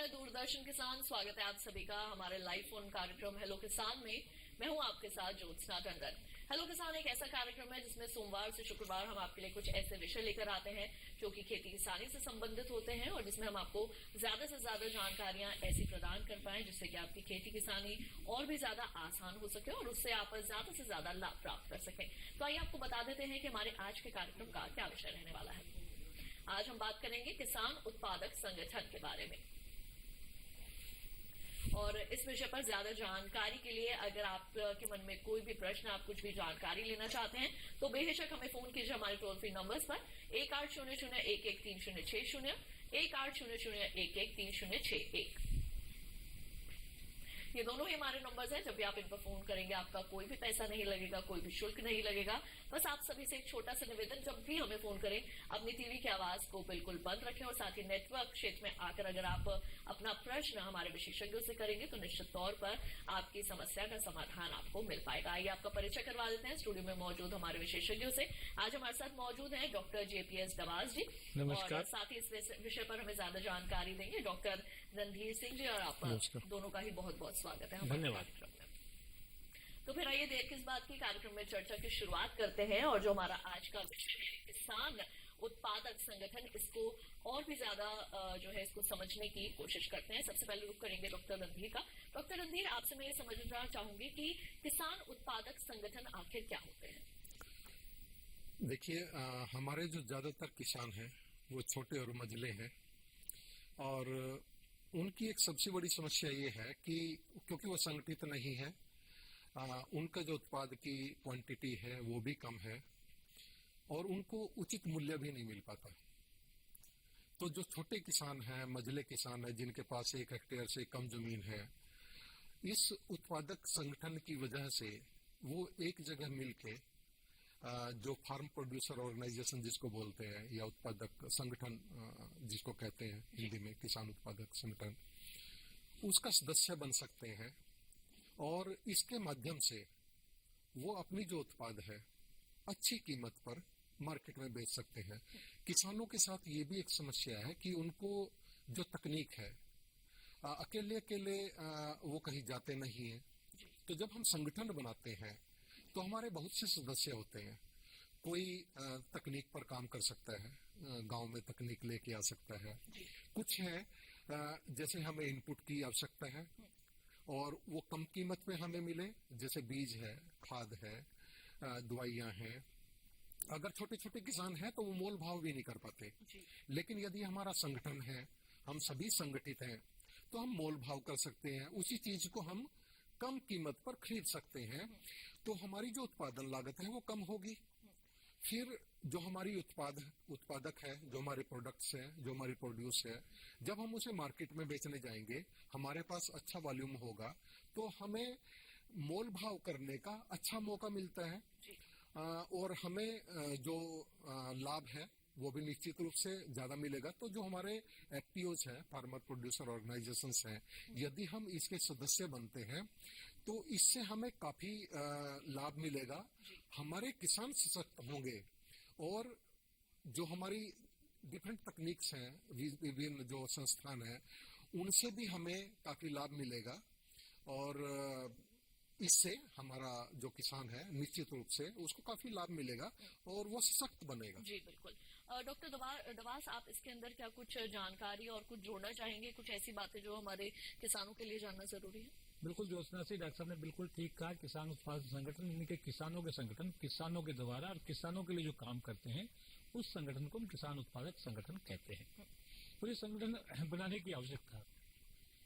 दूरदर्शन किसान। स्वागत है आप सभी का हमारे लाइव फोन कार्यक्रम हेलो किसान में। मैं हूं आपके साथ ज्योत्सना टंडन। हेलो किसान एक ऐसा कार्यक्रम है जिसमें सोमवार से शुक्रवार हम आपके लिए कुछ ऐसे विषय लेकर आते हैं जो कि खेती किसानी से संबंधित होते हैं और जिसमें हम आपको ज्यादा से ज्यादा जानकारियां ऐसी प्रदान कर पाए जिससे कि आपकी खेती किसानी और भी ज्यादा आसान हो सके और उससे आप ज्यादा से ज्यादा लाभ प्राप्त कर सकें। तो आइए आपको बता देते हैं कि हमारे आज के कार्यक्रम का क्या विषय रहने वाला है। आज हम बात करेंगे किसान उत्पादक संगठन के बारे में और इस विषय पर ज्यादा जानकारी के लिए अगर आपके मन में कोई भी प्रश्न, आप कुछ भी जानकारी लेना चाहते हैं तो बेहिचक हमें फोन कीजिए हमारे टोल फ्री नंबर्स पर 1800-113060, 1800-113061। ये दोनों ही हमारे नंबर्स हैं। जब भी आप इन पर फोन करेंगे आपका कोई भी पैसा नहीं लगेगा, कोई भी शुल्क नहीं लगेगा। बस आप सभी से एक छोटा सा निवेदन, जब भी हमें फोन करें अपनी टीवी की आवाज को बिल्कुल बंद रखें और साथ ही नेटवर्क क्षेत्र में आकर अगर आप अपना प्रश्न हमारे विशेषज्ञों से करेंगे तो निश्चित तौर पर आपकी समस्या का समाधान आपको मिल पाएगा। आइए आपका परिचय करवा देते हैं स्टूडियो में मौजूद हमारे विशेषज्ञों से। आज हमारे साथ मौजूद हैं डॉक्टर JPS डवास जी और साथ ही इस विषय पर हमें ज्यादा जानकारी देंगे डॉक्टर रणधीर सिंह जी। और आप दोनों का ही बहुत बहुत स्वागत है हमारे कार्यक्रम में। तो फिर आइए देर किस बात की, कार्यक्रम में चर्चा की शुरुआत करते हैं और जो हमारा आज का विषय है किसान उत्पादक संगठन, इसको और भी ज्यादा जो है इसको समझने की कोशिश करते हैं। सबसे पहले रुख करेंगे डॉक्टर रणधीर का। डॉक्टर रणधीर, आपसे मैं ये समझना चाहूंगी कि किसान उत्पादक संगठन आखिर क्या होते हैं? देखिए, हमारे जो ज्यादातर किसान हैं वो छोटे और मझले हैं और उनकी एक सबसे बड़ी समस्या ये है कि क्योंकि वो संगठित नहीं है, उनका जो उत्पाद की क्वांटिटी है वो भी कम है और उनको उचित मूल्य भी नहीं मिल पाता। तो जो छोटे किसान हैं, मझले किसान हैं, जिनके पास 1 हेक्टेयर से कम जमीन है, इस उत्पादक संगठन की वजह से वो एक जगह मिलके जो फार्म प्रोड्यूसर ऑर्गेनाइजेशन जिसको बोलते हैं या उत्पादक संगठन जिसको कहते हैं हिंदी में किसान उत्पादक संगठन, उसका सदस्य बन सकते हैं और इसके माध्यम से वो अपनी जो उत्पाद है अच्छी कीमत पर मार्केट में बेच सकते हैं। किसानों के साथ ये भी एक समस्या है कि उनको जो तकनीक है अकेले अकेले वो कहीं जाते नहीं है। तो जब हम संगठन बनाते हैं तो हमारे बहुत से सदस्य होते हैं। कोई तकनीक पर काम कर सकता है, गांव में तकनीक लेके आ सकता है। कुछ है जैसे हमें इनपुट की आवश्यकता है और वो कम कीमत में हमें मिले, जैसे बीज है, खाद है, दवाइयां हैं। अगर छोटे छोटे किसान हैं तो वो मोल भाव भी नहीं कर पाते, लेकिन यदि हमारा संगठन है, हम सभी संगठित हैं, तो हम मोल भाव कर सकते हैं। उसी चीज को हम कम कीमत पर खरीद सकते हैं, तो हमारी जो उत्पादन लागत है वो कम होगी। फिर जो हमारी उत्पादक है, जो हमारे प्रोडक्ट्स हैं, जो हमारी प्रोड्यूस है, जब हम उसे मार्केट में बेचने जाएंगे, हमारे पास अच्छा वॉल्यूम होगा तो हमें मोल भाव करने का अच्छा मौका मिलता है और हमें जो लाभ है वो भी निश्चित रूप से ज्यादा मिलेगा। तो जो हमारे FPOs हैं, फार्मर प्रोड्यूसर ऑर्गेनाइजेशंस हैं, यदि हम इसके सदस्य बनते हैं तो इससे हमें काफी लाभ मिलेगा। हमारे किसान सशक्त होंगे और जो हमारी डिफरेंट तकनीक्स हैं, विभिन्न जो संस्थान हैं, उनसे भी हमें काफी लाभ मिलेगा और इससे हमारा जो किसान है निश्चित रूप से उसको काफी लाभ मिलेगा और वो सशक्त बनेगा। जी बिल्कुल। डॉक्टर डवास, आप इसके अंदर क्या कुछ जानकारी और कुछ जोड़ना चाहेंगे, कुछ ऐसी बातें जो हमारे किसानों के लिए जानना जरूरी है? बिल्कुल ज्योत्सना से डॉक्टर साहब ने बिल्कुल ठीक कहा। किसान उत्पादक संगठन यानी कि किसानों के संगठन, किसानों के द्वारा और किसानों के लिए जो काम करते हैं उस संगठन को हम किसान उत्पादक संगठन कहते हैं। तो ये संगठन बनाने की आवश्यकता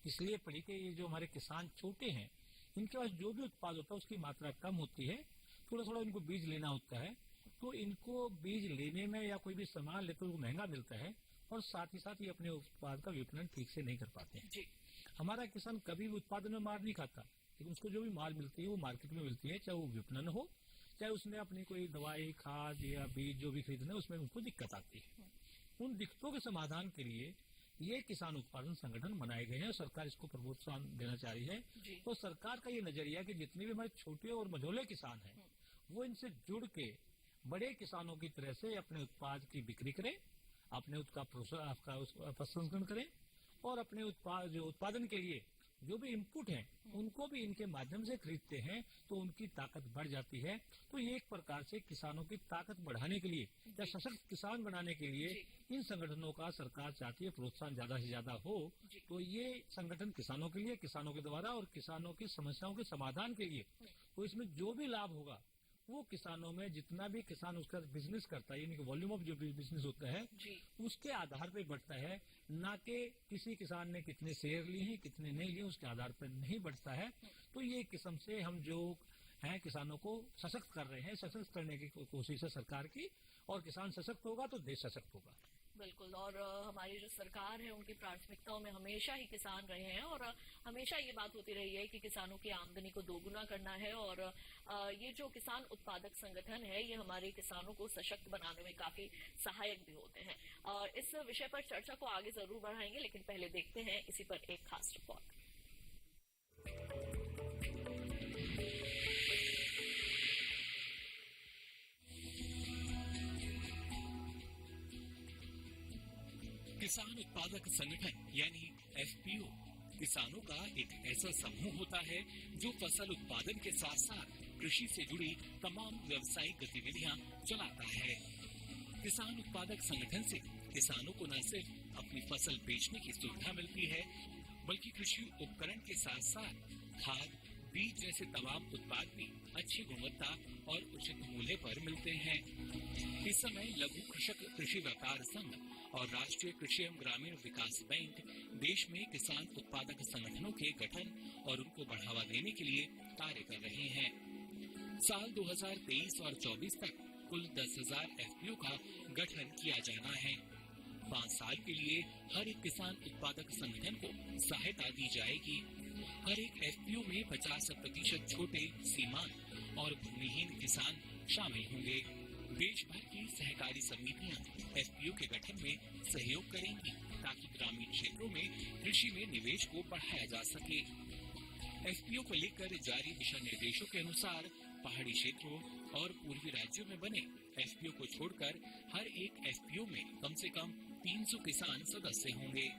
इसलिए पड़ी कि ये जो हमारे किसान छोटे हैं, इनके पास जो भी उत्पाद होता है उसकी मात्रा कम होती है, थोड़ा थोड़ा इनको बीज लेना होता है, तो इनको बीज लेने में या कोई भी सामान लेते तो महंगा मिलता है और साथ ही साथ ये अपने उत्पाद का विपणन ठीक से नहीं कर पाते हैं। जी। हमारा किसान कभी भी उत्पादन में मार नहीं खाता, लेकिन उसको जो भी माल मिलती है वो मार्केट में मिलती है, चाहे वो विपणन हो, चाहे उसने अपनी कोई दवाई, खाद या बीज जो भी खरीदना है उसमें उनको दिक्कत आती है। उन दिक्कतों के समाधान के लिए ये किसान उत्पादन संगठन बनाए गए हैं और सरकार इसको प्रोत्साहन देना चाह रही है। तो सरकार का ये नजरिया कि जितने भी हमारे छोटे और मझोले किसान हैं वो इनसे जुड़ के बड़े किसानों की तरह से अपने उत्पाद की बिक्री करें, अपने उसका प्रसंस्करण करें और अपने उत्पादन के लिए जो भी इनपुट हैं उनको भी इनके माध्यम से खरीदते हैं, तो उनकी ताकत बढ़ जाती है। तो ये एक प्रकार से किसानों की ताकत बढ़ाने के लिए या सशक्त किसान बनाने के लिए इन संगठनों का सरकार चाहती है प्रोत्साहन ज्यादा से ज्यादा हो। तो ये संगठन किसानों के लिए, किसानों के द्वारा और किसानों की समस्याओं के समाधान के लिए, तो इसमें जो भी लाभ होगा वो किसानों में, जितना भी किसान उसका बिजनेस करता है, यानी कि वॉल्यूम ऑफ जो बिजनेस होता है उसके आधार पे बढ़ता है, ना कि किसी किसान ने कितने शेयर लिए हैं कितने नहीं लिए उसके आधार पर नहीं बढ़ता है। तो ये किस्म से हम जो हैं किसानों को सशक्त कर रहे हैं, सशक्त करने की कोशिश है सरकार की, और किसान सशक्त होगा तो देश सशक्त होगा। बिल्कुल। और हमारी जो सरकार है उनकी प्राथमिकताओं में हमेशा ही किसान रहे हैं, और हमेशा ये बात होती रही है कि किसानों की आमदनी को दोगुना करना है। और ये जो किसान उत्पादक संगठन है ये हमारे किसानों को सशक्त बनाने में काफी सहायक भी होते हैं। और इस विषय पर चर्चा को आगे जरूर बढ़ाएंगे, लेकिन पहले देखते हैं इसी पर एक खास रिपोर्ट। किसान उत्पादक संगठन यानी एफपीओ किसानों का एक ऐसा समूह होता है जो फसल उत्पादन के साथ साथ कृषि से जुड़ी तमाम व्यावसायिक गतिविधियां चलाता है। किसान उत्पादक संगठन से किसानों को न सिर्फ अपनी फसल बेचने की सुविधा मिलती है, बल्कि कृषि उपकरण के साथ साथ खाद, बीज जैसे तमाम उत्पाद भी अच्छी गुणवत्ता और उचित मूल्य पर मिलते हैं। इस समय लघु कृषक कृषि व्यापार संघ और राष्ट्रीय कृषि एवं ग्रामीण विकास बैंक देश में किसान उत्पादक संगठनों के गठन और उनको बढ़ावा देने के लिए कार्य कर रहे हैं। साल 2023 और 24 तक कुल 10,000 एफपीओ का गठन किया जाना है। 5 साल के लिए हर एक किसान उत्पादक संगठन को सहायता दी जाएगी। हर एक एफपीओ में 50% छोटे, सीमांत और भूमिहीन किसान शामिल होंगे। देश भर की सहकारी समितियां एफपीओ के गठन में सहयोग करेंगी ताकि ग्रामीण क्षेत्रों में कृषि में निवेश को बढ़ाया जा सके। एफपीओ को लेकर जारी दिशा निर्देशों के अनुसार पहाड़ी क्षेत्रों और पूर्वी राज्यों में बने एफपीओ को छोड़कर हर एक एफपीओ में कम से कम 300 किसान सदस्य होंगे।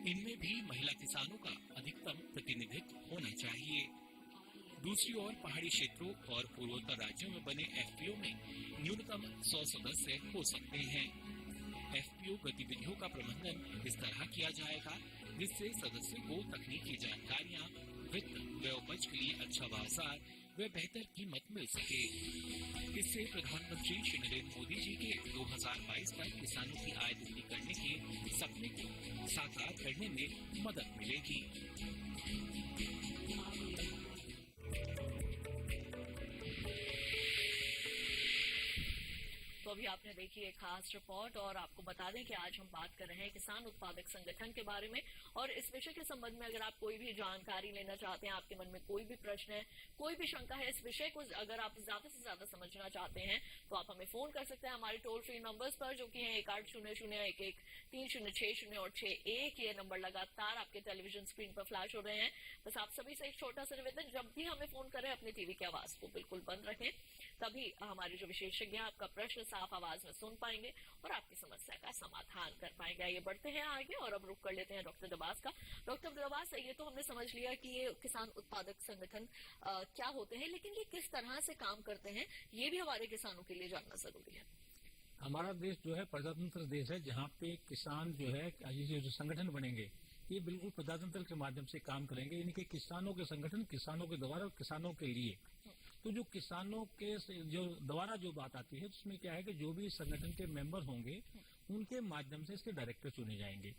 इनमें भी महिला किसानों का अधिकतम प्रतिनिधित्व होना चाहिए। दूसरी ओर पहाड़ी क्षेत्रों और पूर्वोत्तर राज्यों में बने एफपीओ में न्यूनतम 100 सदस्य हो सकते हैं। एफपीओ गतिविधियों का प्रबंधन इस तरह किया जाएगा जिससे सदस्यों को तकनीकी जानकारियां, वित्त व उपज के लिए अच्छा बाजार व बेहतर कीमत मिल सके। इससे प्रधानमंत्री श्री नरेंद्र मोदी जी के 2022 तक किसानों की आय दोगुनी करने के सपने को साकार करने में मदद मिलेगी। तो अभी आपने देखी एक खास रिपोर्ट, और आपको बता दें कि आज हम बात कर रहे हैं किसान उत्पादक संगठन के बारे में। और इस विषय के संबंध में अगर आप कोई भी जानकारी लेना चाहते हैं, आपके मन में कोई भी प्रश्न है, कोई भी शंका है, इस विषय को अगर आप ज्यादा से ज्यादा समझना चाहते हैं तो आप हमें फोन कर सकते हैं हमारे टोल फ्री नंबर्स पर, जो कि है 1800-11-306 और 61। ये नंबर लगातार आपके टेलीविजन स्क्रीन पर फ्लैश हो रहे हैं। बस आप सभी से एक छोटा सा निवेदन, जब भी हमें फोन करें अपने टीवी की आवाज को बिल्कुल बंद रखें, तभी हमारे जो विशेषज्ञ आपका प्रश्न साफ आवाज में सुन पाएंगे और आपकी समस्या का समाधान कर पाएंगे। ये बढ़ते हैं आगे और अब रुक कर लेते हैं डॉक्टर दबास का। डॉक्टर दबास, ये तो हमने समझ लिया कि ये किसान उत्पादक संगठन क्या होते हैं, लेकिन ये किस तरह से काम करते हैं ये भी हमारे किसानों के लिए जानना जरूरी है। हमारा देश जो है प्रजातंत्र देश है, जहाँ पे किसान जो है, ये जो संगठन बनेंगे ये बिल्कुल प्रजातंत्र के माध्यम से काम करेंगे, यानी कि किसानों के संगठन किसानों के द्वारा और किसानों के लिए। तो जो किसानों के जो द्वारा जो बात आती है उसमें क्या है कि जो भी संगठन के मेंबर होंगे उनके माध्यम से इसके डायरेक्टर चुने जाएंगे,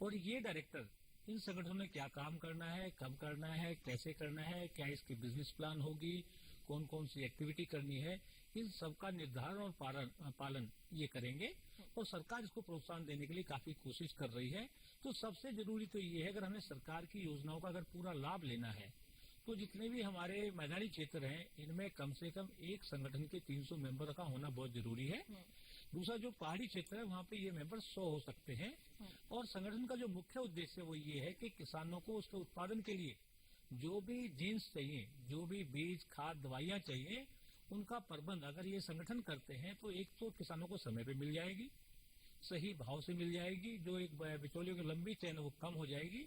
और ये डायरेक्टर इन संगठनों में क्या काम करना है, कब करना है, कैसे करना है, क्या इसकी बिजनेस प्लान होगी, कौन कौन सी एक्टिविटी करनी है, इन सबका निर्धारण और पालन ये करेंगे। और सरकार इसको प्रोत्साहन देने के लिए काफी कोशिश कर रही है। तो सबसे जरूरी तो ये है, अगर हमें सरकार की योजनाओं का अगर पूरा लाभ लेना है तो जितने भी हमारे मैदानी क्षेत्र हैं इनमें कम से कम एक संगठन के 300 मेंबर का होना बहुत जरूरी है। दूसरा, जो पहाड़ी क्षेत्र है वहाँ पे ये मेंबर 100 हो सकते हैं। और संगठन का जो मुख्य उद्देश्य वो ये है कि किसानों को उसके उत्पादन के लिए जो भी जीन्स चाहिए, जो भी बीज, खाद, दवाइयाँ चाहिए, उनका प्रबंध अगर ये संगठन करते हैं तो एक तो किसानों को समय पे मिल जाएगी, सही भाव से मिल जाएगी, जो एक बिचौलियों की लंबी चेन है वो कम हो जाएगी।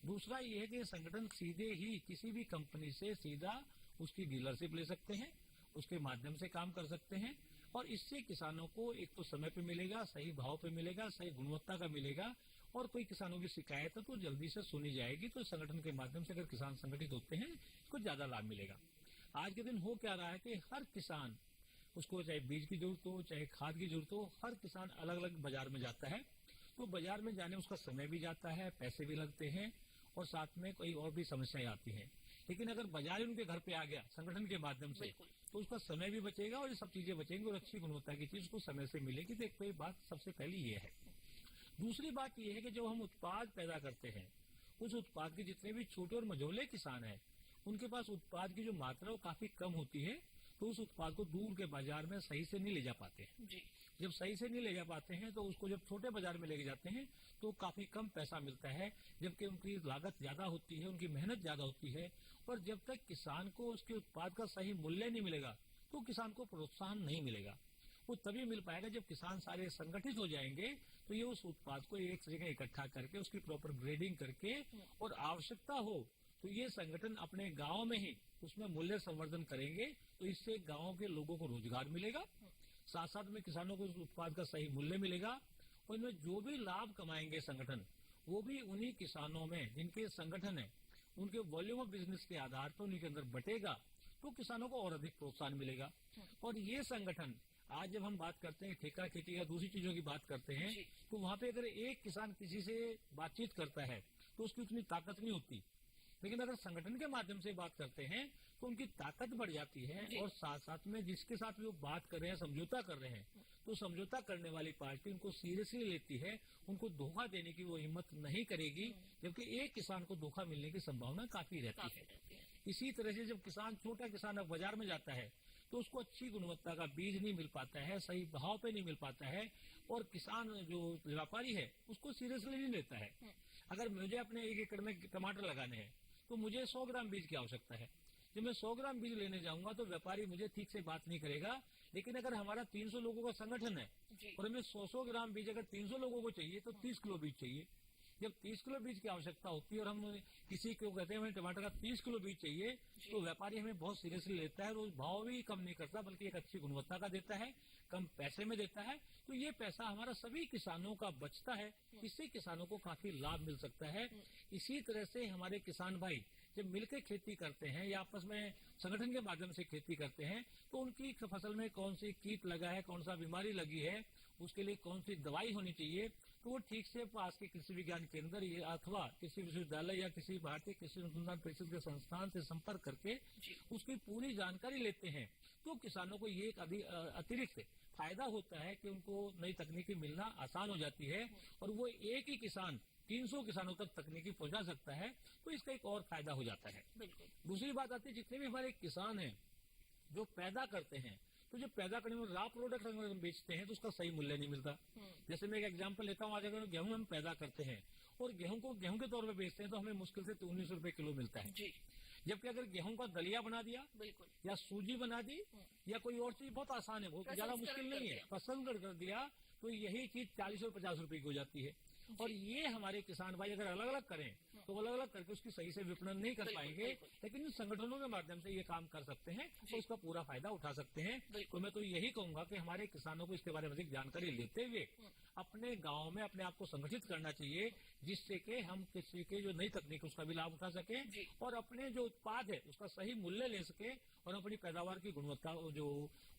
दूसरा ये है कि संगठन सीधे ही किसी भी कंपनी से सीधा उसकी डीलरशिप ले सकते हैं, उसके माध्यम से काम कर सकते हैं, और इससे किसानों को एक तो समय पे मिलेगा, सही भाव पे मिलेगा, सही गुणवत्ता का मिलेगा, और कोई किसानों की शिकायत है तो जल्दी से सुनी जाएगी। तो संगठन के माध्यम से अगर किसान संगठित होते हैं तो ज्यादा लाभ मिलेगा। आज के दिन हो क्या रहा है कि हर किसान, उसको चाहे बीज की जरूरत हो, चाहे खाद की जरूरत हो, हर किसान अलग अलग बाजार में जाता है। तो बाजार में जाने उसका समय भी जाता है, पैसे भी लगते हैं, और साथ में कोई और भी समस्याएं आती हैं। लेकिन अगर बाजार उनके घर पे आ गया संगठन के माध्यम से, तो उसका समय भी बचेगा और ये सब चीजें बचेंगी, और अच्छी गुणवत्ता की चीज उसको समय से मिलेगी। तो एक तो ये बात सबसे पहली ये है। दूसरी बात ये है कि जो हम उत्पाद पैदा करते हैं, उस उत्पाद के जितने भी छोटे और मझोले किसान हैं, उनके पास उत्पाद की जो मात्रा वो काफी कम होती है, तो उस उत्पाद को दूर के बाजार में सही से नहीं ले जा पाते हैं। जब सही से नहीं ले जा पाते हैं तो उसको जब छोटे बाजार में लेके जाते हैं तो काफी कम पैसा मिलता है, जबकि उनकी लागत ज्यादा होती है, उनकी मेहनत ज्यादा होती है। और जब तक किसान को उसके उत्पाद का सही मूल्य नहीं मिलेगा तो किसान को प्रोत्साहन नहीं मिलेगा। वो तभी मिल पाएगा जब किसान सारे संगठित हो जाएंगे, तो ये उस उत्पाद को एक जगह इकट्ठा करके उसकी प्रॉपर ग्रेडिंग करके, और आवश्यकता हो तो ये संगठन अपने गांव में ही उसमें मूल्य संवर्धन करेंगे। तो इससे गांव के लोगों को रोजगार मिलेगा, साथ साथ में किसानों को उस उत्पाद का सही मूल्य मिलेगा, और इनमें जो भी लाभ कमाएंगे संगठन, वो भी उन्हीं किसानों में जिनके संगठन है, उनके वॉल्यूम ऑफ बिजनेस के आधार पर उन्हीं के अंदर बटेगा, तो किसानों को और अधिक प्रोत्साहन मिलेगा। और ये संगठन आज जब हम बात करते हैं ठेका खेती या दूसरी चीजों की बात करते हैं, तो वहां पे अगर एक किसान किसी से बातचीत करता है तो उसकी उतनी ताकत नहीं होती, लेकिन अगर संगठन के माध्यम से बात करते हैं तो उनकी ताकत बढ़ जाती है। और साथ साथ में जिसके साथ वो बात कर रहे हैं, समझौता कर रहे हैं, तो समझौता करने वाली पार्टी उनको सीरियसली लेती है, उनको धोखा देने की वो हिम्मत नहीं करेगी, जबकि एक किसान को धोखा मिलने की संभावना काफी रहती है। इसी तरह से जब किसान, छोटा किसान अब बाजार में जाता है तो उसको अच्छी गुणवत्ता का बीज नहीं मिल पाता है, सही भाव पे नहीं मिल पाता है, और किसान जो व्यापारी है उसको सीरियसली नहीं लेता है। अगर मुझे अपने 1 एकड़ में टमाटर लगाने हैं तो मुझे 100 ग्राम बीज की आवश्यकता है। जब मैं 100 ग्राम बीज लेने जाऊंगा तो व्यापारी मुझे ठीक से बात नहीं करेगा। लेकिन अगर हमारा 300 लोगों का संगठन है और हमें 100 ग्राम बीज अगर 300 लोगों को चाहिए तो 30 किलो बीज चाहिए। जब 30 किलो बीज की आवश्यकता होती है और हम किसी को कहते हैं हमें टमाटर का 30 किलो बीज चाहिए, तो व्यापारी हमें बहुत सीरियसली लेता है, और भाव भी कम नहीं करता बल्कि एक अच्छी गुणवत्ता का देता है, कम पैसे में देता है। तो ये पैसा हमारा सभी किसानों का बचता है, इससे किसानों को काफी लाभ मिल सकता है। इसी तरह से हमारे किसान भाई जब मिलकर खेती करते हैं या आपस में संगठन के माध्यम से खेती करते हैं, तो उनकी फसल में कौन सी कीट लगा है, कौन सा बीमारी लगी है, उसके लिए कौन सी दवाई होनी चाहिए, तो वो ठीक से पास के कृषि विज्ञान केंद्र अथवा किसी विश्वविद्यालय या किसी भारतीय कृषि अनुसंधान परिषद के संस्थान से संपर्क करके उसकी पूरी जानकारी लेते हैं। तो किसानों को ये एक अतिरिक्त फायदा होता है कि उनको नई तकनीकी मिलना आसान हो जाती है, और वो एक ही किसान 300 किसानों तक तकनीकी पहुंचा सकता है, तो इसका एक और फायदा हो जाता है। दूसरी बात आती है, जितने भी हमारे किसान हैं जो पैदा करते हैं, तो जो पैदा करने में रॉ प्रोडक्ट हम बेचते हैं तो उसका सही मूल्य नहीं मिलता। जैसे मैं एक एग्जांपल लेता हूँ, आज अगर गेहूं हम पैदा करते हैं और गेहूं को गेहूं के तौर पे बेचते हैं तो हमें मुश्किल से 19 रुपए किलो मिलता है। जबकि अगर गेहूं का दलिया बना दिया या सूजी बना दी या कोई और चीज, बहुत आसान है, बहुत ज्यादा मुश्किल नहीं है, पसंद कर दिया तो यही चीज 40 और 50 रुपए की हो जाती है। और ये हमारे किसान भाई अगर अलग अलग करें तो अलग अलग करके उसकी सही से विपणन नहीं कर पाएंगे, लेकिन इन संगठनों के माध्यम से ये काम कर सकते हैं तो उसका पूरा फायदा उठा सकते हैं। तो मैं तो यही कहूंगा कि हमारे किसानों को इसके बारे में अधिक जानकारी लेते हुए अपने गांव में अपने आप को संगठित करना चाहिए, जिससे कि हम किसी के जो नई तकनीक उसका भी लाभ उठा सके और अपने जो उत्पाद है उसका सही मूल्य ले सके और अपनी पैदावार की गुणवत्ता, जो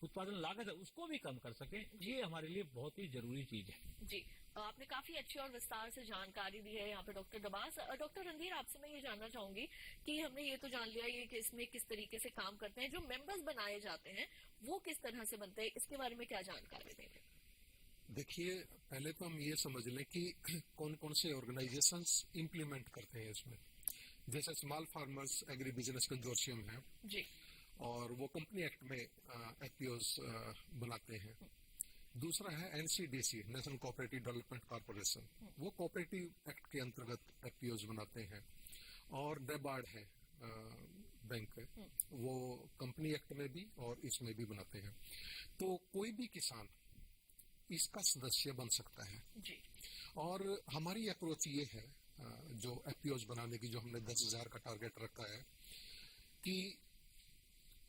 उत्पादन लागत है उसको भी कम कर सके। ये हमारे लिए बहुत ही जरूरी चीज है। जी, आपने काफी अच्छी और विस्तार से जानकारी दी है यहाँ पे डॉक्टर दबास। डॉक्टर रणधीर, आपसे मैं ये जानना चाहूंगी कि हमने ये तो जान लिया ये कि इसमें किस तरीके से काम करते हैं, जो मेंबर्स बनाए जाते हैं वो किस तरह से बनते हैं, इसके बारे में क्या जानकारी देंगे? देखिए, पहले तो हम ये समझ लें कि कौन कौन से ऑर्गेनाइजेशंस इम्प्लीमेंट करते हैं इसमें। जैसे small farmers agri business consortium है जी, और वो कंपनी एक्ट में एफपीओस बनाते हैं। दूसरा है NCDC, national cooperative development corporation, वो कोऑपरेटिव एक्ट के अंतर्गत एफपीओस बनाते हैं। और नेबार्ड है बैंक है, वो कंपनी एक्ट में भी और इसमें भी बनाते हैं। तो कोई भी किसान इसका सदस्य बन सकता है। जी और हमारी अप्रोच ये है, जो एफपीओज बनाने की जो हमने 10,000 का टारगेट रखा है, कि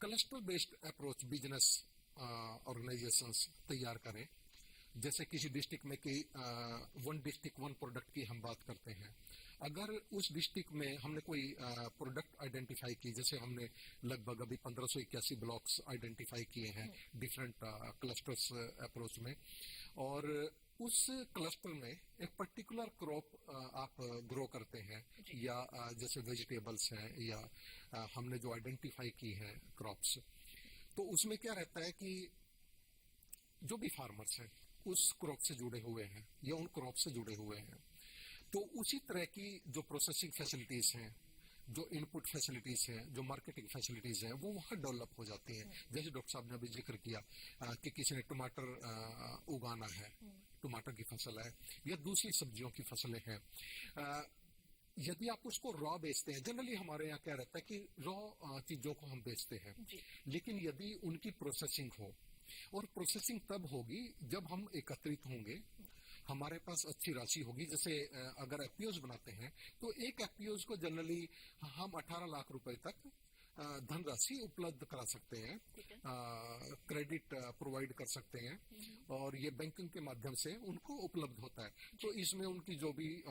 cluster based approach business organisations तैयार करें। जैसे किसी डिस्ट्रिक्ट में कि वन डिस्ट्रिक्ट वन प्रोडक्ट की हम बात करते हैं, अगर उस डिस्ट्रिक्ट में हमने कोई प्रोडक्ट आइडेंटिफाई की, जैसे हमने लगभग अभी 1581 ब्लॉक्स आइडेंटिफाई किए हैं डिफरेंट क्लस्टर्स अप्रोच में, और उस क्लस्टर में एक पर्टिकुलर क्रॉप आप ग्रो करते हैं, या जैसे वेजिटेबल्स हैं, या हमने जो आइडेंटिफाई की हैं क्रॉप्स, तो उसमें क्या रहता है कि जो भी फार्मर्स हैं उस क्रॉप से जुड़े हुए हैं या उन क्रॉप से जुड़े हुए हैं, तो उसी तरह की जो प्रोसेसिंग फैसिलिटीज हैं, जो इनपुट फैसिलिटीज हैं, जो मार्केटिंग फैसिलिटीज हैं, वो वहाँ डेवलप हो जाती हैं। जैसे डॉक्टर साहब ने अभी जिक्र किया कि किसी ने टमाटर उगाना है, टमाटर की फसल है, या दूसरी सब्जियों की फसलें हैं, यदि आप उसको रॉ बेचते हैं, जनरली हमारे यहाँ क्या रहता है कि रॉ चीजों को हम बेचते हैं, लेकिन यदि उनकी प्रोसेसिंग हो, और प्रोसेसिंग तब होगी जब हम एकत्रित होंगे, हमारे पास अच्छी राशि होगी। जैसे अगर एफपीओज बनाते हैं तो एक एफपीओज को जनरली हम 18 लाख रुपए तक धनराशि उपलब्ध करा सकते हैं, क्रेडिट प्रोवाइड कर सकते हैं, और ये बैंकिंग के माध्यम से उनको उपलब्ध होता है। तो इसमें उनकी जो भी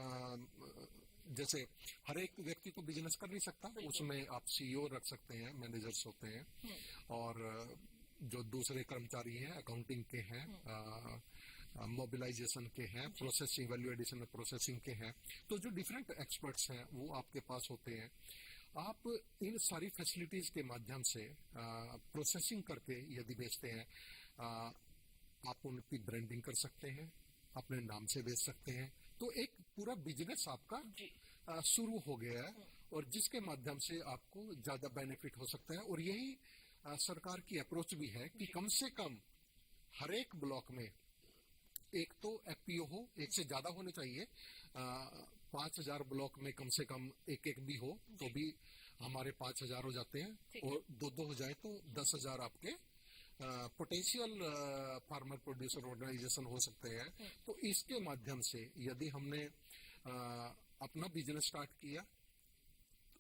जैसे हर एक व्यक्ति तो बिजनेस कर नहीं सकता, उसमें आप सीईओ रख सकते हैं, मैनेजर्स होते हैं, और जो दूसरे कर्मचारी हैं अकाउंटिंग के हैं, मोबिलाइजेशन के हैं, प्रोसेसिंग वैल्यू एडिशन में प्रोसेसिंग के हैं, तो जो डिफरेंट एक्सपर्ट्स हैं वो आपके पास होते हैं। आप इन सारी फैसिलिटीज के माध्यम से प्रोसेसिंग करके यदि बेचते हैं, आप उनकी ब्रांडिंग कर सकते हैं, अपने नाम से बेच सकते हैं, तो एक पूरा बिजनेस आपका शुरू हो गया है, और जिसके माध्यम से आपको ज्यादा बेनिफिट हो सकता है। और यही सरकार की अप्रोच भी है कि कम से कम हर एक ब्लॉक में एक तो एफपीओ हो, एक से ज्यादा होने चाहिए, 5,000 ब्लॉक में कम से कम एक भी हो, तो भी हमारे 5,000 हो जाते हैं, और दो हो जाए तो 10,000 आपके पोटेंशियल फार्मर प्रोड्यूसर ऑर्गेनाइजेशन हो सकते हैं। तो इसके माध्यम से यदि हमने अपना बिजनेस स्टार्ट किया,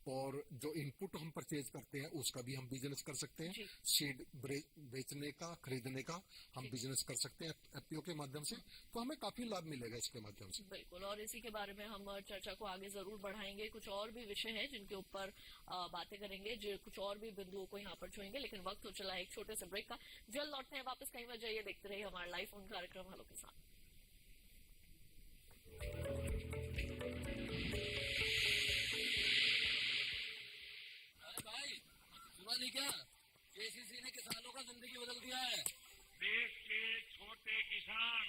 और जो इनपुट हम परचेज करते हैं उसका भी हम बिजनेस कर सकते हैं, सीड बेचने का, खरीदने का हम बिजनेस कर सकते हैं एफपीओ के माध्यम से, तो हमें काफी लाभ मिलेगा इसके माध्यम से। बिल्कुल, और इसी के बारे में हम चर्चा को आगे जरूर बढ़ाएंगे। कुछ और भी विषय हैं जिनके ऊपर बातें करेंगे, जो कुछ और भी बिंदुओं को यहाँ पर छुएंगे, लेकिन वक्त हो चला है एक छोटे से ब्रेक का। जल्द लौटते हैं वापस, कहीं मत जाइए, देखते रहिए हमारा लाइव फोन कार्यक्रम हेलो किसान। क्या केसीसी ने किसानों का जिंदगी बदल दिया है। देश के छोटे किसान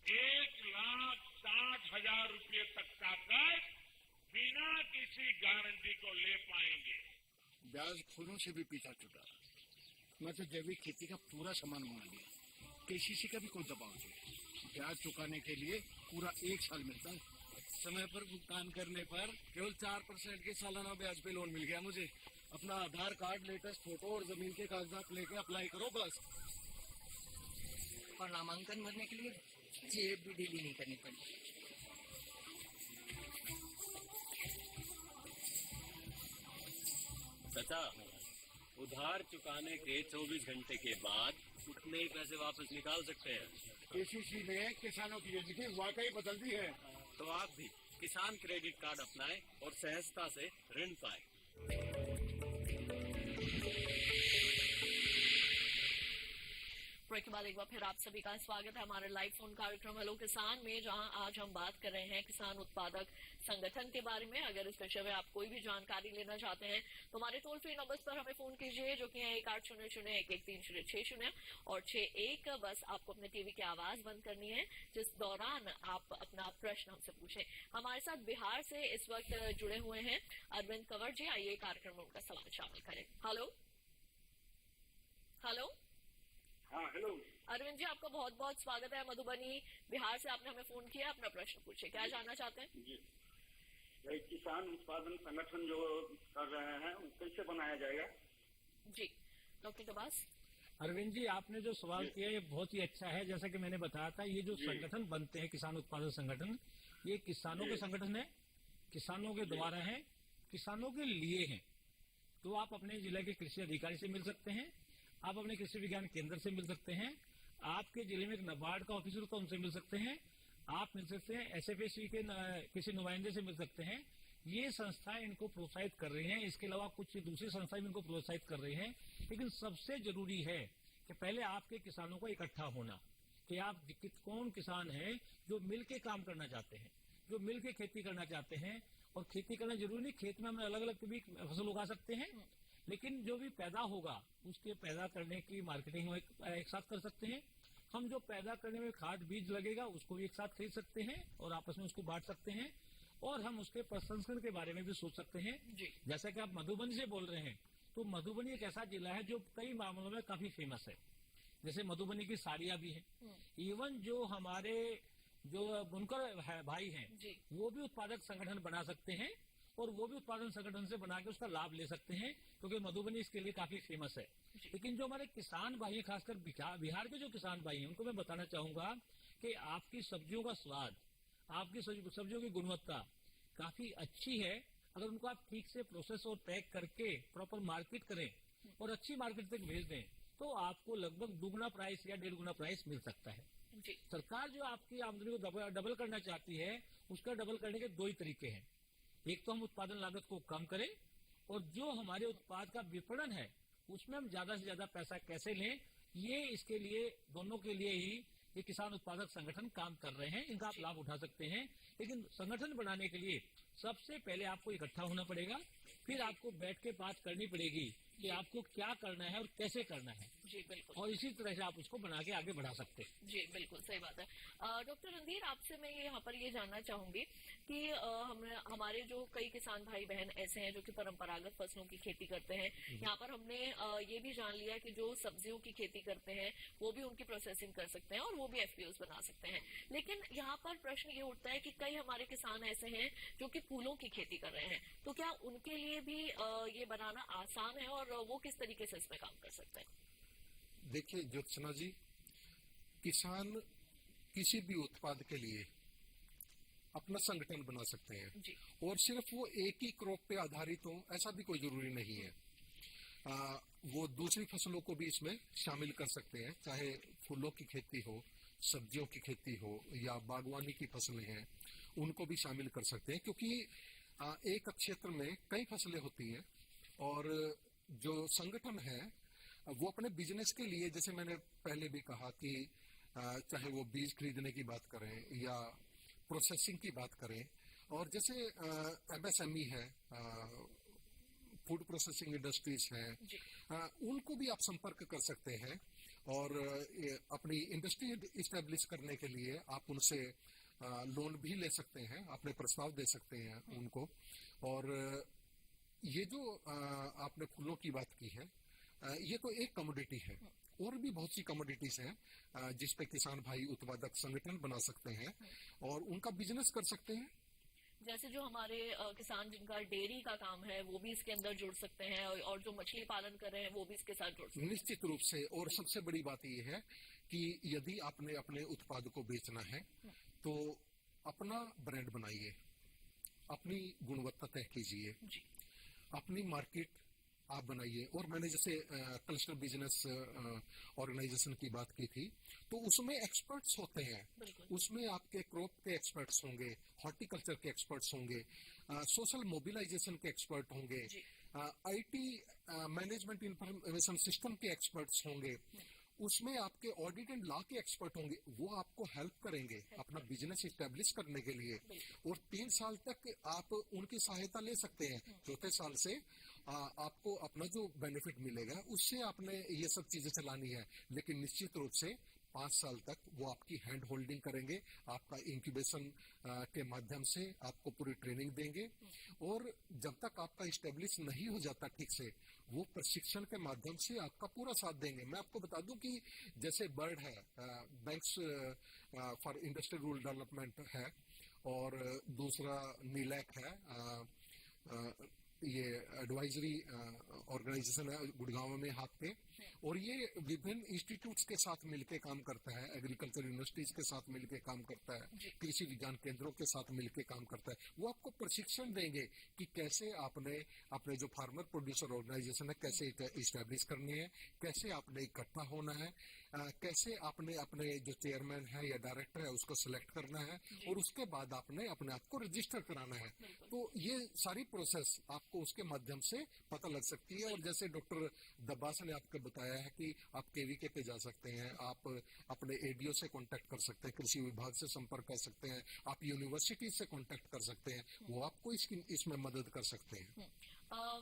1,60,000 रुपये तक का कर्ज बिना किसी गारंटी को ले पाएंगे। ब्याज फूलों से भी पीछा छुटा। मैं तो जैविक खेती का पूरा सामान मंगा लिया, केसीसी का भी कोई दबाव नहीं। ब्याज चुकाने के लिए पूरा 1 साल मिलता है। समय पर भुगतान करने पर केवल 4% के सालाना ब्याज पे लोन मिल गया मुझे। अपना आधार कार्ड, लेटेस्ट फोटो और जमीन के कागजात लेके अप्लाई करो बस। और नामांकन भरने के लिए जेब भी ढीली नहीं करनी पड़ी। चाचा, उधार चुकाने के 24 घंटे के बाद उतने ही पैसे वापस निकाल सकते हैं। केसीसी ने किसानों की जिंदगी वाकई बदल दी है। तो आप भी किसान क्रेडिट कार्ड अपनाएं और सहजता से ऋण पाएं। ब्रेक के बाद एक बार फिर आप सभी का स्वागत है हमारे लाइव फोन कार्यक्रम हेलो किसान में, जहां आज हम बात कर रहे हैं किसान उत्पादक संगठन के बारे में। अगर इस विषय में आप कोई भी जानकारी लेना चाहते हैं तो हमारे टोल फ्री नंबर्स पर हमें फोन कीजिए, जो कि है 1800-113-061 और 61। बस आपको अपने टीवी की आवाज बंद करनी है, जिस दौरान आप अपना प्रश्न हमसे पूछें। हमारे साथ बिहार से इस वक्त जुड़े हुए हैं अरविंद कंवर जी। आइए कार्यक्रम में उनका सवाल शामिल करें। Hello hello. हाँ हेलो अरविंद जी, आपका बहुत बहुत स्वागत है। मधुबनी बिहार से आपने हमें फोन किया, अपना प्रश्न पूछे, क्या जानना चाहते हैं? जी, किसान उत्पादन संगठन जो कर रहे हैं वो कैसे बनाया जाएगा? जी डॉक्टर के पास। अरविंद जी, आपने जो सवाल किया ये बहुत ही अच्छा है। जैसा कि मैंने बताया था, ये जो संगठन बनते हैं किसान उत्पादक संगठन, ये किसानों के संगठन है, किसानों के द्वारा है, किसानों के लिए हैं। तो आप अपने जिले के कृषि अधिकारी से मिल सकते हैं, आप अपने कृषि विज्ञान केंद्र से मिल सकते हैं, आपके जिले में एक नाबार्ड का ऑफिसर होता है उनसे मिल सकते हैं, आप मिल सकते हैं एसएफएसी के किसी नुमाइंदे से मिल सकते हैं। ये संस्थाएं इनको प्रोत्साहित कर रही हैं, इसके अलावा कुछ दूसरी संस्थाएं भी इनको प्रोत्साहित कर रही हैं। लेकिन सबसे जरूरी है कि पहले आपके किसानों को इकट्ठा होना, कि आप कौन किसान हैं जो मिल के काम करना चाहते हैं, जो मिल के खेती करना चाहते हैं। और खेती करना जरूरी नहीं, खेत में हम अलग अलग भी फसल उगा सकते हैं, लेकिन जो भी पैदा होगा उसके पैदा करने की मार्केटिंग एक साथ कर सकते हैं। हम जो पैदा करने में खाद बीज लगेगा उसको भी एक साथ खरीद सकते हैं और आपस में उसको बांट सकते हैं। और हम उसके प्रसंस्करण के बारे में भी सोच सकते हैं। जैसा कि आप मधुबनी से बोल रहे हैं, तो मधुबनी एक ऐसा जिला है जो कई मामलों में काफी फेमस है। जैसे मधुबनी की साड़ियां भी हैं, इवन जो हमारे जो बुनकर भाई हैं वो भी उत्पादक संगठन बना सकते हैं और वो भी उत्पादन संगठन से बना के उसका लाभ ले सकते हैं, क्योंकि मधुबनी इसके लिए काफी फेमस है। लेकिन जो हमारे किसान भाई हैं, खासकर बिहार के जो किसान भाई हैं, उनको मैं बताना चाहूंगा कि आपकी सब्जियों का स्वाद, आपकी सब्जियों की गुणवत्ता काफी अच्छी है। अगर उनको आप ठीक से प्रोसेस और पैक करके प्रॉपर मार्केट करें और अच्छी मार्केट तक भेज दें, तो आपको लगभग 2 गुना प्राइस या 1.5 गुना प्राइस मिल सकता है। सरकार जो आपकी आमदनी को डबल करना चाहती है, उसका डबल करने के 2 ही तरीके हैं। एक तो हम उत्पादन लागत को कम करें, और जो हमारे उत्पाद का विपणन है उसमें हम ज्यादा से ज्यादा पैसा कैसे लें, ये इसके लिए दोनों के लिए ही ये किसान उत्पादक संगठन काम कर रहे हैं। इनका आप लाभ उठा सकते हैं। लेकिन संगठन बनाने के लिए सबसे पहले आपको इकट्ठा होना पड़ेगा, फिर आपको बैठ के बात करनी पड़ेगी कि आपको क्या करना है और कैसे करना है। जी बिल्कुल। और इसी तरह से आप उसको बना के आगे बढ़ा सकते हैं। जी बिल्कुल सही बात है। डॉक्टर रणधीर, आपसे मैं यहाँ पर ये जानना चाहूंगी कि हमारे जो कई किसान भाई बहन ऐसे हैं जो कि परंपरागत फसलों की खेती करते हैं। यहाँ पर हमने ये भी जान लिया कि जो सब्जियों की खेती करते हैं वो भी उनकी प्रोसेसिंग कर सकते हैं और वो भी एफपीओस बना सकते हैं। लेकिन यहाँ पर प्रश्न ये उठता है कि कई हमारे किसान ऐसे हैं जो कि फूलों की खेती कर रहे हैं, तो क्या उनके लिए भी ये बनाना आसान है और वो किस तरीके से इसमें काम कर सकते हैं? देखिए ज्योत्सना जी, किसान किसी भी उत्पाद के लिए अपना संगठन बना सकते हैं जी। और सिर्फ वो एक ही क्रॉप पे आधारित हो ऐसा भी कोई जरूरी नहीं है। वो दूसरी फसलों को भी इसमें शामिल कर सकते हैं, चाहे फूलों की खेती हो, सब्जियों की खेती हो या बागवानी की फसलें हैं, उनको भी शामिल कर सकते हैं। क्योंकि एक क्षेत्र में कई फसलें होती हैं और जो संगठन है वो अपने बिजनेस के लिए, जैसे मैंने पहले भी कहा कि चाहे वो बीज खरीदने की बात करें या प्रोसेसिंग की बात करें, और जैसे एमएसएमई है, फूड प्रोसेसिंग इंडस्ट्रीज हैं, उनको भी आप संपर्क कर सकते हैं और अपनी इंडस्ट्री इस्टेब्लिश करने के लिए आप उनसे लोन भी ले सकते हैं, अपने प्रस्ताव दे सकते हैं उनको। और ये जो आपने फूलों की बात की है, ये तो एक कमोडिटी है, और भी बहुत सी कमोडिटीज हैं जिस पे किसान भाई उत्पादक संगठन बना सकते हैं और उनका बिजनेस कर सकते हैं। जैसे जो हमारे किसान जिनका डेयरी का काम है वो भी इसके अंदर जुड़ सकते हैं और जो मछली पालन कर रहे हैं वो भी इसके साथ जुड़ सकते हैं। निश्चित रूप से। और सबसे बड़ी बात ये है कि यदि आपने अपने उत्पाद को बेचना है तो अपना ब्रांड बनाइए, अपनी गुणवत्ता तय कीजिए, अपनी मार्केट आप बनाइए। और मैंने जैसे क्लस्टर बिजनेस ऑर्गेनाइजेशन की बात की थी, तो उसमें एक्सपर्ट्स होते हैं, उसमें आपके क्रॉप के एक्सपर्ट्स होंगे, हॉर्टिकल्चर के एक्सपर्ट्स होंगे, सोशल मोबिलाइजेशन के एक्सपर्ट होंगे, आईटी मैनेजमेंट इंफॉर्मेशन सिस्टम के एक्सपर्ट्स होंगे, उसमें आपके ऑडिट एंड लॉ के एक्सपर्ट होंगे। वो आपको हेल्प करेंगे अपना बिजनेस इस्टेब्लिश करने के लिए, और 3 साल तक आप उनकी सहायता ले सकते हैं। चौथे साल से आपको अपना जो बेनिफिट मिलेगा उससे आपने ये सब चीजें चलानी है, लेकिन निश्चित रूप से 5 साल तक वो आपकी हैंड होल्डिंग करेंगे, आपका इंक्यूबेशन के माध्यम से आपको पूरी ट्रेनिंग देंगे, और जब तक आपका इस्टेब्लिश नहीं हो जाता ठीक से, वो प्रशिक्षण के माध्यम से आपका पूरा साथ देंगे। मैं आपको बता दूं कि जैसे बर्ड है, banks for industrial rural development है, और दूसरा नीलैक है, ये एडवाइजरी ऑर्गेनाइजेशन है गुड़गांव में हाथ पे, और ये विभिन्न इंस्टीट्यूट्स के साथ मिलकर काम करता है, एग्रीकल्चर यूनिवर्सिटीज के साथ मिलकर काम करता है, कृषि विज्ञान केंद्रों के साथ मिलकर काम करता है। वो आपको प्रशिक्षण देंगे कि कैसे आपने अपने जो फार्मर प्रोड्यूसर ऑर्गेनाइजेशन है कैसे इस्टेब्लिश करनी है, कैसे आपने इकट्ठा होना है, कैसे आपने अपने जो चेयरमैन है या डायरेक्टर है उसको सिलेक्ट करना है, और उसके बाद आपने अपने आप को रजिस्टर कराना है। तो ये सारी प्रोसेस आपको उसके माध्यम से पता लग सकती है। और जैसे डॉक्टर दब्बास ने आपको बताया है कि आप केवीके पे जा सकते हैं, आप अपने एडीओ से कांटेक्ट कर सकते हैं, कृषि विभाग से संपर्क कर सकते हैं, आप यूनिवर्सिटी से कांटेक्ट कर सकते हैं, वो आपको इसमें मदद कर सकते हैं।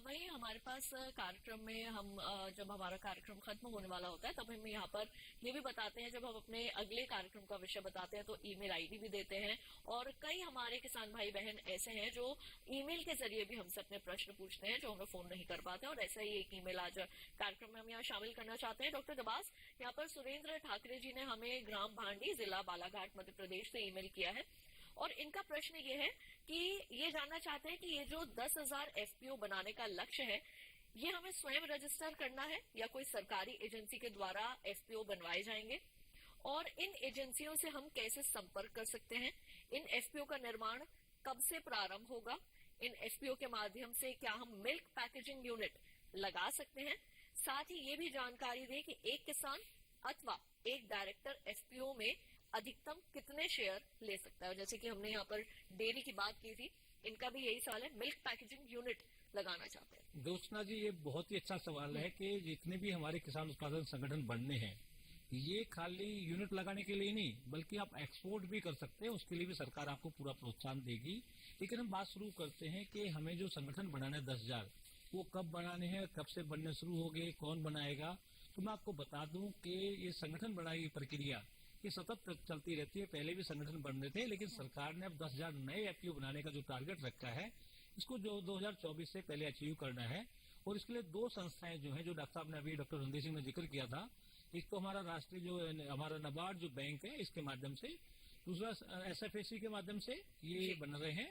वही हमारे पास कार्यक्रम में हम जब हमारा कार्यक्रम खत्म होने वाला होता है तब हम यहाँ पर ये भी बताते हैं, जब हम अपने अगले कार्यक्रम का विषय बताते हैं तो ईमेल आईडी भी देते हैं। और कई हमारे किसान भाई बहन ऐसे हैं जो ईमेल के जरिए भी हमसे अपने प्रश्न पूछते हैं जो हमें फोन नहीं कर पाते, और ऐसा ही एक ईमेल आज कार्यक्रम में हम यहाँ शामिल करना चाहते हैं। डॉक्टर दबास, यहाँ पर सुरेंद्र ठाकरे जी ने हमें ग्राम भांडी, जिला बालाघाट, मध्य प्रदेश से ईमेल किया है, और इनका प्रश्न ये है कि ये जानना चाहते हैं कि ये जो 10,000 एफपीओ बनाने का लक्ष्य है, ये हमें स्वयं रजिस्टर करना है या कोई सरकारी एजेंसी के द्वारा एफपीओ बनवाए जाएंगे, और इन एजेंसियों से हम कैसे संपर्क कर सकते हैं, इन एफपीओ का निर्माण कब से प्रारंभ होगा, इन एफपीओ के माध्यम से क्या हम मिल्क पैकेजिंग यूनिट लगा सकते हैं, साथ ही ये भी जानकारी दें कि एक किसान अथवा एक डायरेक्टर एफपीओ में अधिकतम कितने शेयर ले सकता है। जैसे कि हमने यहाँ पर डेयरी की बात की थी, इनका भी यही सवाल है, मिल्क पैकेजिंग यूनिट लगाना चाहते हैं। ज्योत्सना जी, ये बहुत ही अच्छा सवाल है कि जितने भी हमारे किसान उत्पादन संगठन बनने हैं, ये खाली यूनिट लगाने के लिए नहीं बल्कि आप एक्सपोर्ट भी कर सकते हैं, उसके लिए भी सरकार आपको पूरा प्रोत्साहन देगी। लेकिन हम बात शुरू करते हैं कि हमें जो संगठन बनाना है 10,000, वो कब बनाने हैं, कब से बनने शुरू हो गए, कौन बनाएगा। तो मैं आपको बता दूं कि ये संगठन बनाने की प्रक्रिया ये सतत चलती रहती है। पहले भी संगठन बन रहे थे, लेकिन सरकार ने अब 10,000 नए एफपीओ बनाने का जो टारगेट रखा है, इसको जो 2024 से पहले अचीव करना है। और इसके लिए 2 संस्थाएं जो है, जो डॉक्टर साहब ने अभी, डॉक्टर रणधीर सिंह ने जिक्र किया था, एक तो हमारा राष्ट्रीय जो हमारा नाबार्ड जो बैंक है, इसके माध्यम से, दूसरा एसएफएसी के माध्यम से ये बन रहे हैं।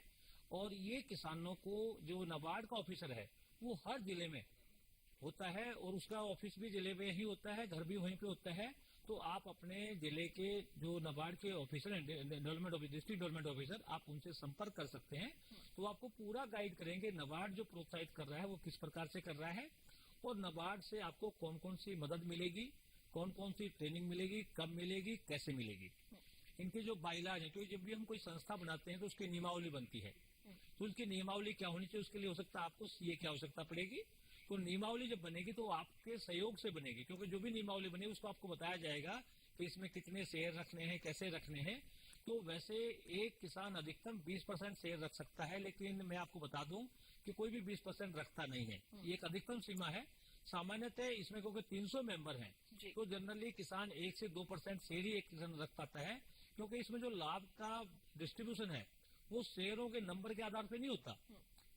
और ये किसानों को, जो नाबार्ड का ऑफिसर है वो हर जिले में होता है, और उसका ऑफिस भी जिले में ही होता है, घर भी वहीं पे होता है। तो आप अपने जिले के जो नाबार्ड के ऑफिसर हैं, development officer, district development officer, आप उनसे संपर्क कर सकते हैं। तो आपको पूरा गाइड करेंगे नाबार्ड जो प्रोत्साहित कर रहा है वो किस प्रकार से कर रहा है, और नाबार्ड से आपको कौन कौन सी मदद मिलेगी, कौन कौन सी ट्रेनिंग मिलेगी, कब मिलेगी, कैसे मिलेगी। इनके जो बाइलाज है, क्योंकि जब भी हम कोई संस्था बनाते हैं तो उसकी नियमावली बनती है, तो उसकी नियमावली क्या होनी चाहिए, उसके लिए हो सकता है आपको सीए की आवश्यकता पड़ेगी। तो नियमावली जब बनेगी तो आपके सहयोग से बनेगी, क्योंकि जो भी नियमावली बनेगी उसको आपको बताया जाएगा कि इसमें कितने शेयर रखने हैं, कैसे रखने हैं। तो वैसे एक किसान अधिकतम 20% शेयर रख सकता है, लेकिन मैं आपको बता दूं कि कोई भी 20% रखता नहीं है, ये एक अधिकतम सीमा है। सामान्यतः इसमें क्योंकि 300 मेंबर हैं, तो जनरली किसान 1 से 2% शेयर ही एक किसान रख पाता है, क्योंकि इसमें जो लाभ का डिस्ट्रीब्यूशन है वो शेयरों के नंबर के आधार पर नहीं होता,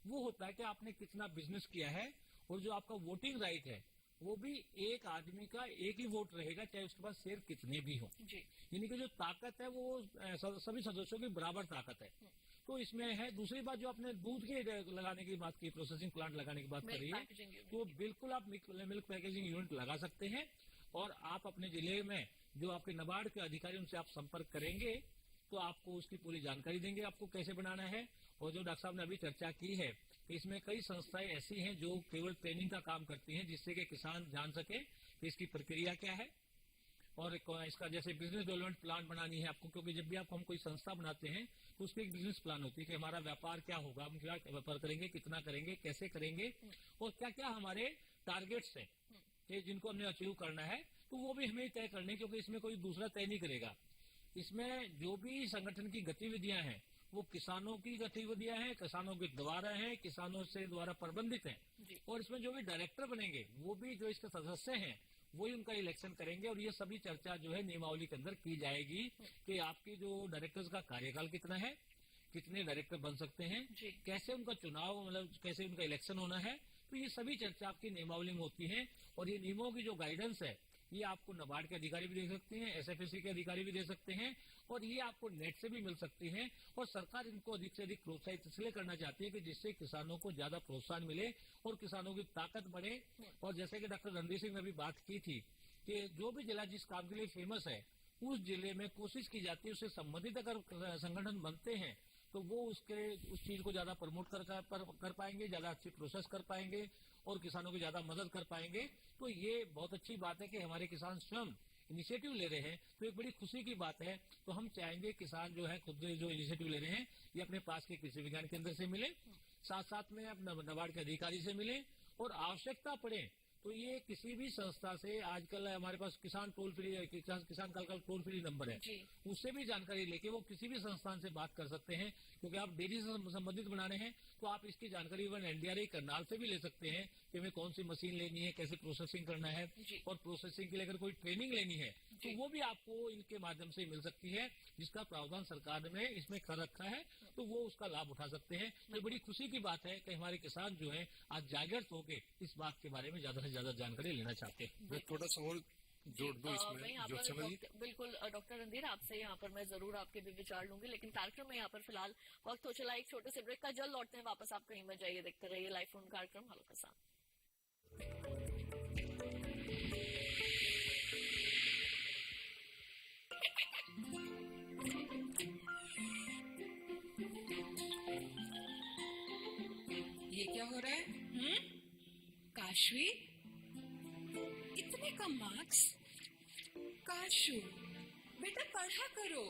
वो होता है कि आपने कितना बिजनेस किया है। और जो आपका वोटिंग राइट है वो भी एक आदमी का एक ही वोट रहेगा, चाहे उसके पास शेयर कितने भी हो। यानी कि जो ताकत है वो सभी सदस्यों की बराबर ताकत है। तो इसमें है। दूसरी बात, जो आपने दूध के लगाने की बात की, प्रोसेसिंग प्लांट लगाने की बात करी है, तो बिल्कुल आप मिल्क पैकेजिंग यूनिट लगा सकते हैं। और आप अपने जिले में जो आपके नाबार्ड के अधिकारी, उनसे आप संपर्क करेंगे तो आपको उसकी पूरी जानकारी देंगे, आपको कैसे बनाना है। और जो डॉक्टर साहब ने अभी चर्चा की है, इसमें कई संस्थाएं ऐसी हैं जो केवल ट्रेनिंग का काम करती हैं, जिससे कि किसान जान सके कि इसकी प्रक्रिया क्या है और इसका जैसे बिजनेस डेवलपमेंट प्लान बनानी है आपको, क्योंकि जब भी हम कोई संस्था बनाते हैं तो उसकी एक बिजनेस प्लान होती है कि हमारा व्यापार क्या होगा, हम क्या व्यापार करेंगे, कितना करेंगे, कैसे करेंगे और क्या क्या हमारे टारगेट्स हैं कि जिनको हमने अचीव करना है, तो वो भी हमें तय करने, क्योंकि इसमें कोई दूसरा तय नहीं करेगा। इसमें जो भी संगठन की गतिविधियां हैं वो किसानों की गतिविधियां हैं, किसानों के द्वारा हैं, किसानों से द्वारा प्रबंधित हैं। और इसमें जो भी डायरेक्टर बनेंगे वो भी जो इसके सदस्य हैं वही उनका इलेक्शन करेंगे। और ये सभी चर्चा जो है नियमावली के अंदर की जाएगी कि आपकी जो डायरेक्टर्स का कार्यकाल कितना है, कितने डायरेक्टर बन सकते हैं, कैसे उनका चुनाव, मतलब कैसे उनका इलेक्शन होना है। तो ये सभी चर्चा आपकी नियमावली में होती है। और ये नियमों की जो गाइडेंस है ये आपको नाबार्ड के अधिकारी भी दे सकते हैं, एसएफएसी के अधिकारी भी दे सकते हैं, और ये आपको नेट से भी मिल सकती हैं। और सरकार इनको अधिक से अधिक प्रोत्साहित इसलिए करना चाहती है कि जिससे किसानों को ज्यादा प्रोत्साहन मिले और किसानों की ताकत बढ़े। और जैसे कि डॉक्टर रणधीर सिंह ने भी बात की थी कि जो भी जिला जिस काम के लिए फेमस है, उस जिले में कोशिश की जाती है, उससे संबंधित अगर संगठन बनते हैं तो वो उस चीज को ज्यादा प्रमोट कर पाएंगे, ज्यादा अच्छी प्रोसेस कर पाएंगे और किसानों की ज्यादा मदद कर पाएंगे। तो ये बहुत अच्छी बात है कि हमारे किसान स्वयं इनिशिएटिव ले रहे हैं, तो एक बड़ी खुशी की बात है। तो हम चाहेंगे किसान जो है खुद जो इनिशिएटिव ले रहे हैं ये अपने पास के कृषि विज्ञान केंद्र से मिले, साथ साथ में अपना नाबार्ड के अधिकारी से मिले, और आवश्यकता पड़े तो ये किसी भी संस्था से, आजकल हमारे पास किसान टोल फ्री, किसान कल का टोल फ्री नंबर है, उससे भी जानकारी लेके वो किसी भी संस्थान से बात कर सकते हैं। क्योंकि आप डेयरी से संबंधित बनाने हैं तो आप इसकी जानकारी इवन एनडीआरआई करनाल से भी ले सकते हैं कि हमें कौन सी मशीन लेनी है, कैसे प्रोसेसिंग करना है, और प्रोसेसिंग के लिए अगर कोई ट्रेनिंग लेनी है तो वो भी आपको इनके माध्यम से मिल सकती है, जिसका प्रावधान सरकार ने इसमें कर रखा है, तो वो उसका लाभ उठा सकते हैं। तो बड़ी खुशी की बात है कि हमारे किसान जो है आज जागृत होकर इस बात के बारे में ज्यादा से ज्यादा जानकारी लेना चाहते हैं। मैं थोड़ा सा और जोड़ दूं इसमें, मैं यहाँ जो पर बिल्कुल डॉक्टर रणधीर आपसे यहाँ पर मैं जरूर आपके भी विचार लूंगी, लेकिन कार्यक्रम में यहाँ पर फिलहाल वक्त हो चला एक छोटे से ब्रेक का। जल्द लौटते हैं वापस, आप कहीं मत जाइए, देखते रहिए लाइव फोन कार्यक्रम हेलो किसान। ये क्या हो रहा है? काशवी, इतने कम मार्क्स? काशू बेटा पढ़ा करो,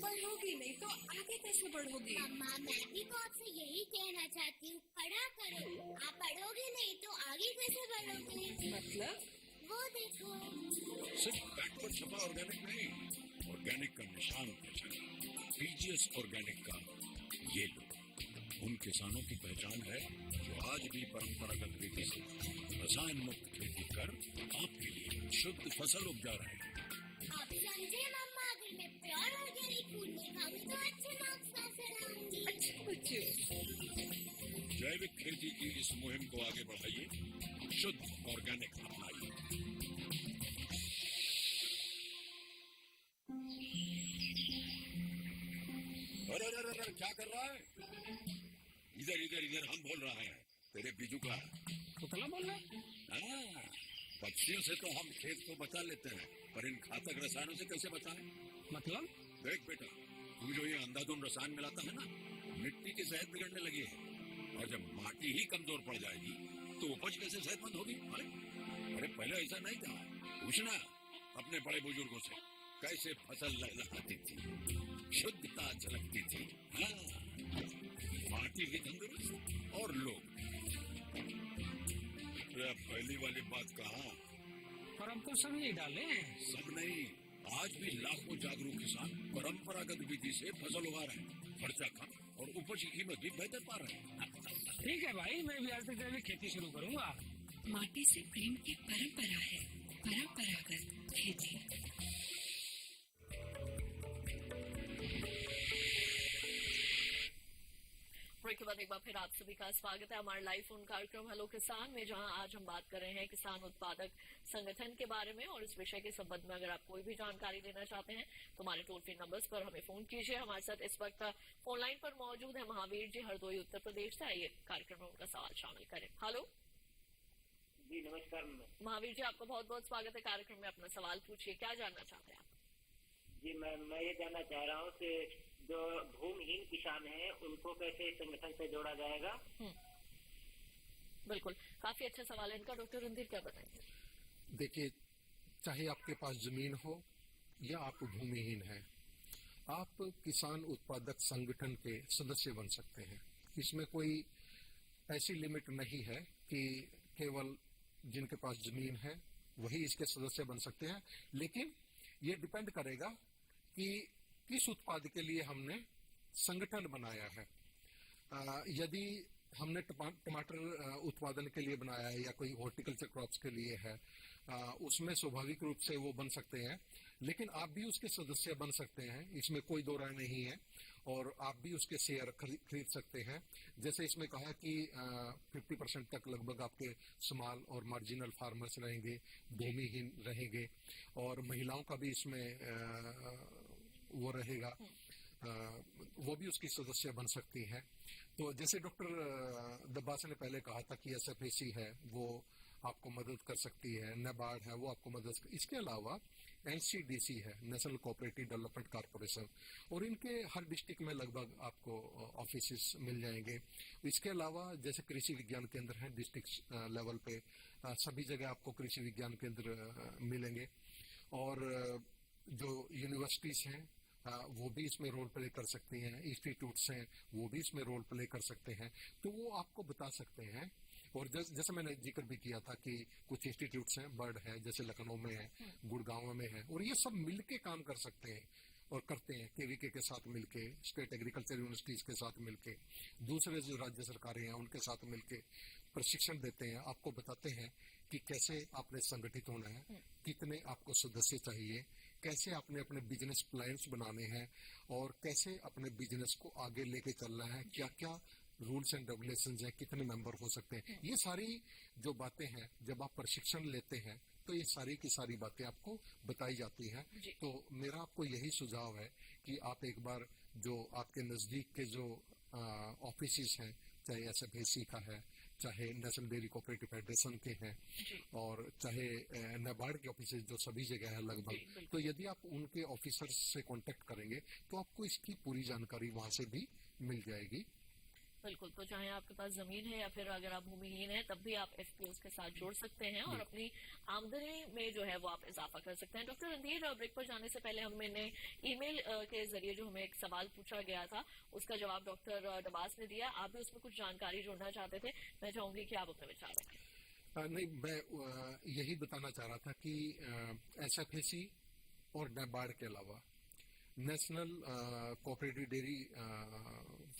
बढ़ोगी नहीं तो आगे कैसे बढ़ोगी? अम्मा मैं भी तो आपसे यही कहना चाहती हूँ, पढ़ा करो। आप पढ़ोगे नहीं तो आगे कैसे बढ़ोगे? मतलब? वो देखो, सिर्फ बैक पर छपा ऑर्गेनिक नहीं, ऑर्गेनिक का निशान पहचान, पीजीएस ऑर्गेनिक का ये लो। उन किसानों की पहचान है जो आज भी परंपरागत रीति से रसायन मुक्त खेती कर आपके लिए शुद्ध फसल उपजा रहे हैं। आप समझे मम्मा, अगर मैं प्योर ऑर्गेनिक फूड नहीं खाऊंगी तो अच्छे मार्क्स कैसे लाऊंगी? अच्छा बच्चों, जैविक खेती की इस मुहिम को आगे बढ़ाइए, शुद्ध ऑर्गेनिक अपनाइए। अरे क्या कर रहा है? इधर इधर इधर, हम बोल रहा है तेरे बीजू का पुतला बोल रहा है? पक्षियों से तो हम खेत को बचा लेते हैं, पर इन घातक रसायनों से कैसे बचाएं? मतलब? देख बेटा, तू जो ये अंधाधुंध रसायन मिलाता है ना, मिट्टी की सेहत बिगड़ने लगी है, और जब माटी ही कमजोर पड़ जाएगी तो उपज कैसे सेहतमंद होगी? अरे पहले ऐसा नहीं था, पूछना अपने बड़े बुजुर्गों से, कैसे फसल लहलहाती थी, शुद्धता झलकती थी। माटी भी तंदुरुस्त और लोग। पहली वाली बात कहाँ? पर हम तो सब नहीं डाले हैं। सब नहीं, आज भी लाखों जागरूक किसान परंपरागत विधि से फसल उगा रहे हैं, खर्चा कम और उपज की कीमत भी बेहतर पा रहे हैं। ठीक है भाई, मैं भी आज से जैविक खेती शुरू करूंगा। माटी से प्रेम की परंपरा है परंपरागत खेती। ब्रेक के बाद एक बार फिर आप सभी का स्वागत है हमारे लाइव फोन कार्यक्रम हेलो किसान में, जहां आज हम बात कर रहे हैं किसान उत्पादक संगठन के बारे में। और इस विषय के संबंध में अगर आप कोई भी जानकारी देना चाहते हैं तो हमारे टोल फ्री नंबर्स पर हमें फोन कीजिए। हमारे साथ इस वक्त फोन लाइन पर मौजूद है महावीर जी, हरदोई उत्तर प्रदेश से। आइए कार्यक्रम में उनका सवाल शामिल करें। हेलो जी नमस्कार महावीर जी, आपका बहुत बहुत स्वागत है कार्यक्रम में। अपना सवाल पूछिए, क्या जानना चाहते हैं आप? जी मैं ये जानना चाह रहा हूँ कि जो भूमिहीन किसान हैं उनको कैसे संगठन से जोड़ा जाएगा? बिल्कुल, काफी अच्छा सवाल है इनका। डॉक्टर रणधीर क्या बताएंगे? देखिए, चाहे आपके पास जमीन हो या आप भूमिहीन हैं, आप किसान उत्पादक संगठन के सदस्य बन सकते हैं। इसमें कोई ऐसी लिमिट नहीं है कि केवल जिनके पास जमीन है वही इसके सदस्य बन सकते हैं, लेकिन ये डिपेंड करेगा कि किस उत्पाद के लिए हमने संगठन बनाया है। यदि हमने टमाटर उत्पादन के लिए बनाया है या कोई हॉर्टिकल्चर क्रॉप्स के लिए है, उसमें स्वाभाविक रूप से वो बन सकते हैं। लेकिन आप भी उसके सदस्य बन सकते हैं, इसमें कोई दो राय नहीं है, और आप भी उसके शेयर खरीद सकते हैं। जैसे इसमें कहा कि 50% तक लगभग आपके स्मॉल और मार्जिनल फार्मर्स रहेंगे, भूमिहीन रहेंगे, और महिलाओं का भी इसमें वो रहेगा, वो भी उसकी सदस्य बन सकती हैं। तो जैसे डॉक्टर दब्बास ने पहले कहा था कि SFAC है वो आपको मदद कर सकती है, NABARD है वो आपको मदद कर, इसके अलावा NCDC है, नेशनल कोऑपरेटिव डेवलपमेंट कॉर्पोरेशन, और इनके हर डिस्ट्रिक्ट में लगभग आपको ऑफिस मिल जाएंगे। इसके अलावा जैसे कृषि विज्ञान केंद्र है डिस्ट्रिक्ट लेवल पे, सभी जगह आपको कृषि विज्ञान केंद्र मिलेंगे, और जो यूनिवर्सिटीज हैं वो भी इसमें रोल प्ले कर सकती हैं, इंस्टीट्यूट्स हैं वो भी इसमें रोल प्ले कर सकते हैं। तो वो आपको बता सकते हैं। और जैसे मैंने जिक्र भी किया था कि कुछ इंस्टीट्यूट्स हैं, बर्ड है जैसे लखनऊ में है, गुड़गांव में है, और ये सब मिलके काम कर सकते हैं और करते हैं। KVK के साथ मिलके, स्टेट एग्रीकल्चर यूनिवर्सिटीज के साथ मिलके, दूसरे जो राज्य सरकारें हैं उनके साथ मिलके प्रशिक्षण देते हैं, आपको बताते हैं कि कैसे आपने संगठित होना है, कितने आपको सदस्य चाहिए, कैसे आपने अपने बिजनेस प्लान्स बनाने हैं, और कैसे अपने बिजनेस को आगे लेके चलना है, क्या क्या रूल्स एंड रेगुलेशंस हैं, कितने मेंबर हो सकते हैं। ये सारी जो बातें हैं जब आप प्रशिक्षण लेते हैं तो ये सारी की सारी बातें आपको बताई जाती हैं। तो मेरा आपको यही सुझाव है कि आप एक बार जो आपके नजदीक के जो ऑफिस हैं, चाहे SFAC का है, चाहे नेशनल डेयरी कोऑपरेटिव फेडरेशन के हैं, और चाहे NABARD के ऑफिस जो सभी जगह है लगभग, तो यदि आप उनके ऑफिसर्स से कांटेक्ट करेंगे तो आपको इसकी पूरी जानकारी वहां से भी मिल जाएगी। बिल्कुल, तो चाहे आपके पास जमीन है या फिर अगर आप भूमिहीन है तब भी आप FPOs के साथ जोड़ सकते हैं और अपनी आमदनी में जो है वो आप इजाफा कर सकते हैं। डॉक्टर रणधीर, ब्रेक पर जाने से पहले मैंने ईमेल के जरिए जो हमें एक सवाल पूछा गया था उसका जवाब डॉक्टर डबास ने दिया। आप भी उसमें कुछ जानकारी जोड़ना चाहते थे, मैं चाहूंगी कि आप अपने विचार रखें। नहीं, मैं यही बताना चाह रहा था कि SFAC और NABARD के अलावा नेशनल कोऑपरेटिव डेयरी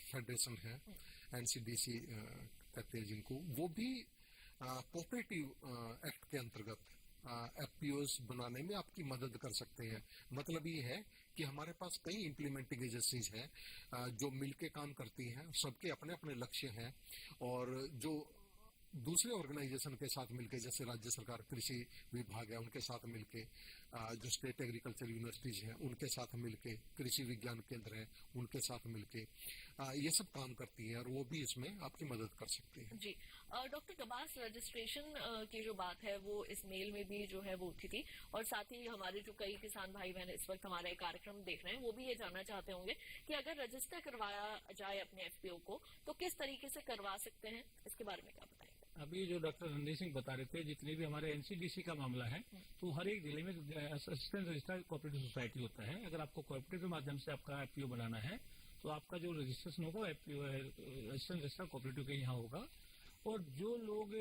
फेडरेशन है, NCDC कहते हैं जिनको, वो भी कोऑपरेटिव एक्ट के अंतर्गत FPOs बनाने में आपकी मदद कर सकते हैं। मतलब ये है कि हमारे पास कई इम्प्लीमेंटिंग एजेंसीज हैं जो मिलके काम करती हैं, सबके अपने अपने लक्ष्य हैं, और जो दूसरे ऑर्गेनाइजेशन के साथ मिलके, जैसे राज्य सरकार कृषि विभाग है उनके साथ मिलके, जो स्टेट एग्रीकल्चर यूनिवर्सिटीज हैं उनके साथ मिलके, कृषि विज्ञान केंद्र हैं उनके साथ मिलके ये सब काम करती है, और वो भी इसमें आपकी मदद कर सकती है। जी डॉक्टर डबास, रजिस्ट्रेशन की जो बात है वो इस मेल में भी जो है वो उठी थी, और साथ ही हमारे जो कई किसान भाई बहन इस वक्त हमारा कार्यक्रम देख रहे हैं वो भी ये जानना चाहते होंगे कि अगर रजिस्टर करवाया जाए अपने FPO को तो किस तरीके से करवा सकते हैं, इसके बारे में क्या बताएंगे? अभी जो डॉक्टर रणधीर सिंह बता रहे थे, जितने भी हमारे NCDC का मामला है तो हर एक जिले में असिस्टेंट रजिस्ट्रार कोऑपरेटिव सोसाइटी होता है। अगर आपको कोऑपरेटिव के माध्यम से आपका FPO बनाना है तो आपका जो रजिस्ट्रेशन होगा FPO असिस्टेंट रजिस्ट्रार कोऑपरेटिव के यहाँ होगा, और जो लोग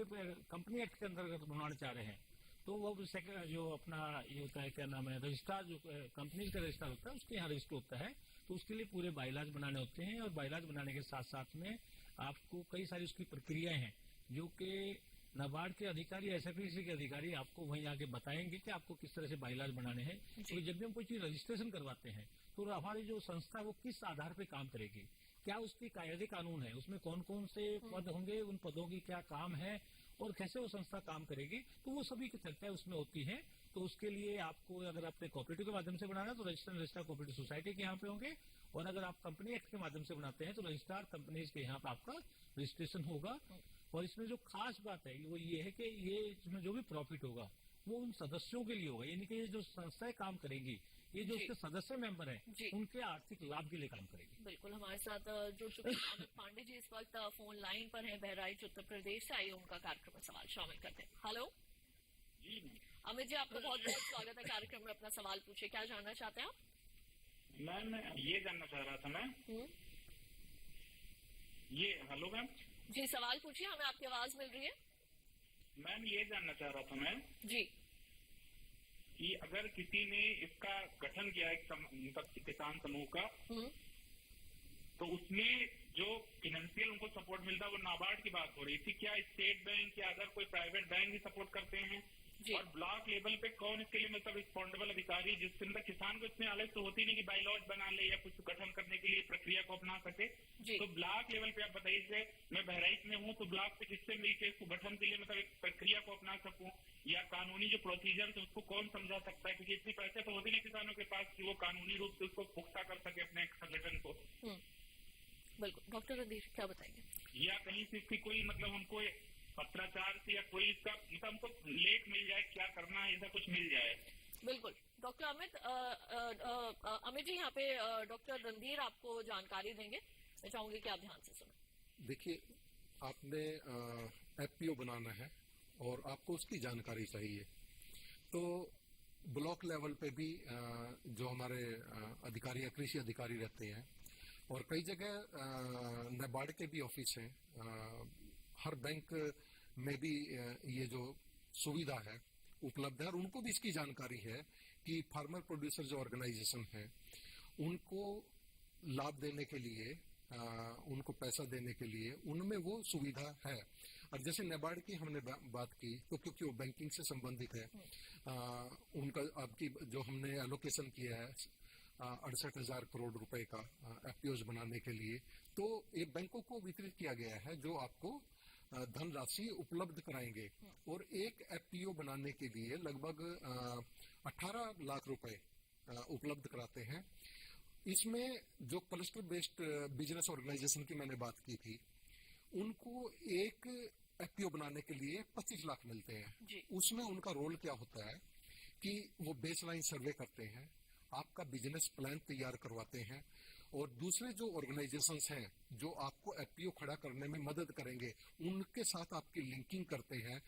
कंपनी एक्ट के अंतर्गत बनाना चाह रहे हैं तो वो जो अपना ये होता है, क्या नाम है, रजिस्ट्रार, जो कंपनी का रजिस्ट्रार होता है उसके यहाँ रजिस्टर होता है, तो उसके लिए पूरे बाइलाज बनाने होते हैं, और बाइलाज बनाने के साथ साथ में आपको कई सारी उसकी प्रक्रियाएं हैं जो कि NABARD के अधिकारी, SFAC के अधिकारी आपको वहीं आके बताएंगे कि आपको किस तरह से बाइलाज बनाने हैं। तो जब भी हम कोई चीज रजिस्ट्रेशन करवाते हैं तो हमारी जो संस्था है वो किस आधार पे काम करेगी, क्या उसकी कायदे कानून है, उसमें कौन कौन से पद होंगे, उन पदों की क्या काम है, और कैसे वो संस्था काम करेगी, तो वो सभी की चर्चा उसमें होती है। तो उसके लिए आपको अगर अपने कोऑपरेटिव के माध्यम से बनाना है तो रजिस्ट्रार कोऑपरेटिव सोसाइटी के यहाँ पे होंगे, और अगर आप कंपनी एक्ट के माध्यम से बनाते हैं तो रजिस्ट्रार कंपनीज के यहाँ पे आपका रजिस्ट्रेशन होगा। और इसमें जो खास बात है वो ये है कि ये इसमें जो भी प्रॉफिट होगा वो उन सदस्यों के लिए होगा, यानी कि ये जो संस्थाएं काम करेंगी, ये जो उसके सदस्य मेंबर हैं उनके आर्थिक लाभ के लिए काम करेगी। बिल्कुल, हमारे साथ जुड़ चुके अमित पांडे जी इस वक्त फोन लाइन पर हैं, बहराइच उत्तर प्रदेश से। आइए उनका कार्यक्रम में सवाल शामिल करते हैं। हेलो जी अमित जी, आपका बहुत बहुत स्वागत है कार्यक्रम में, अपना सवाल पूछे, क्या जानना चाहते हैं आप? मैम ये जानना चाह रहा था मैं ये, हेलो मैम जी, सवाल पूछिए, हमें आपकी आवाज मिल रही है। मैम ये जानना चाह रहा था मैं जी कि अगर किसी ने इसका गठन किया एक किसान समूह का, तो उसमें जो फाइनेंशियल उनको सपोर्ट मिलता है वो NABARD की बात हो रही थी, क्या स्टेट बैंक या अदर कोई प्राइवेट बैंक भी सपोर्ट करते हैं, और ब्लॉक लेवल पे कौन इसके लिए मतलब रिस्पॉन्डेबल अधिकारी, जिसके अंदर किसान को इतने आलस तो होती नहीं कि बाइलॉज बना ले या कुछ गठन करने के लिए प्रक्रिया को अपना सके। तो ब्लॉक लेवल पे आप बताइए, जैसे मैं बहराइच में हूँ तो ब्लॉक पे किससे मिलकर इसको गठन के लिए मतलब एक प्रक्रिया को अपना सकूं, या कानूनी जो प्रोसीजर है उसको कौन समझा सकता है, क्योंकि इतनी पैसे तो होती नहीं किसानों के पास कि वो कानूनी रूप से उसको पुख्ता कर सके अपने संगठन को। बिल्कुल। डॉक्टर रणधीर क्या बताएंगे? या कहीं से इसकी कोई मतलब उनको पत्राचार से या कोई इसका मतलब हमको लेख मिल जाए, क्या करना है ऐसा कुछ मिल जाए। बिल्कुल। डॉक्टर अमित अमित जी, यहाँ पे डॉक्टर रणधीर आपको जानकारी देंगे, मैं चाहूंगी कि आप ध्यान से सुनो। देखिए, आपने एफपीओ बनाना है और आपको उसकी जानकारी चाहिए, तो ब्लॉक लेवल पे भी जो हमारे अधिकारी या कृषि अधिकारी रहते हैं, और कई जगह नाबार्ड के भी ऑफिस हैं, हर बैंक में भी ये जो सुविधा है उपलब्ध है, और उनको भी इसकी जानकारी है कि फार्मर प्रोड्यूसर जो ऑर्गेनाइजेशन है उनको लाभ देने के लिए, उनको पैसा देने के लिए उनमें वो सुविधा है। और जैसे नाबार्ड की हमने बात की, तो क्योंकि वो बैंकिंग से संबंधित है, उनका आपकी जो हमने एलोकेशन किया है 68,000 करोड़ रुपए का एफपीओज बनाने के लिए, तो ये बैंकों को वितरित किया गया है जो आपको धनराशि उपलब्ध कराएंगे, और एक एफपीओ बनाने के लिए लगभग 18 लाख रुपए उपलब्ध कराते हैं। इसमें जो क्लस्टर बेस्ड बिजनेस ऑर्गेनाइजेशन की मैंने बात की थी, उनको एक एफपीओ बनाने के लिए 25 लाख मिलते हैं। उसमें उनका रोल क्या होता है कि वो बेसलाइन सर्वे करते हैं, आपका बिजनेस प्लान तैयार करवाते हैं, और दूसरे जो ऑर्गेनाइजेशंस हैं जो आपको एफपीओ खड़ा करने में मदद करेंगे उनके साथ आपकी लिंकिंग करते हैं,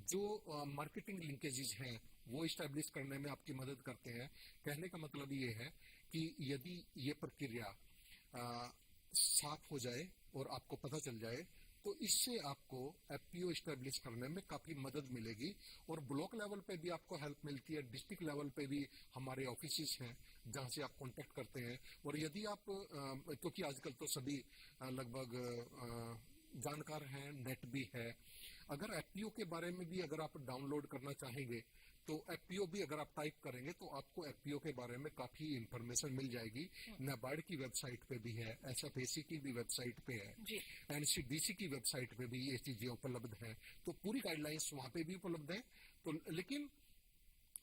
जो मार्केटिंग लिंकेजेस हैं वो इस्टेब्लिश करने में आपकी मदद करते हैं। कहने का मतलब ये है कि यदि ये प्रक्रिया साफ हो जाए और आपको पता चल जाए, तो इससे आपको एफपीओ इस्टेब्लिश करने में काफी मदद मिलेगी, और ब्लॉक लेवल पे भी आपको हेल्प मिलती है, डिस्ट्रिक्ट लेवल पे भी हमारे ऑफिसेस हैं जहां से आप कांटेक्ट करते हैं। और यदि आप क्योंकि आजकल तो सभी लगभग जानकार हैं, नेट भी है, अगर एफपीओ के बारे में भी अगर आप डाउनलोड करना चाहेंगे तो एफपीओ भी अगर आप टाइप करेंगे तो आपको एफपीओ के बारे में काफी इंफॉर्मेशन मिल जाएगी। नाबार्ड की वेबसाइट पे भी है, एसएफएसी की भी वेबसाइट पे है, एनसीडीसी की वेबसाइट पे भी ये चीजें उपलब्ध हैं, तो पूरी गाइडलाइंस वहां पे भी उपलब्ध है। तो लेकिन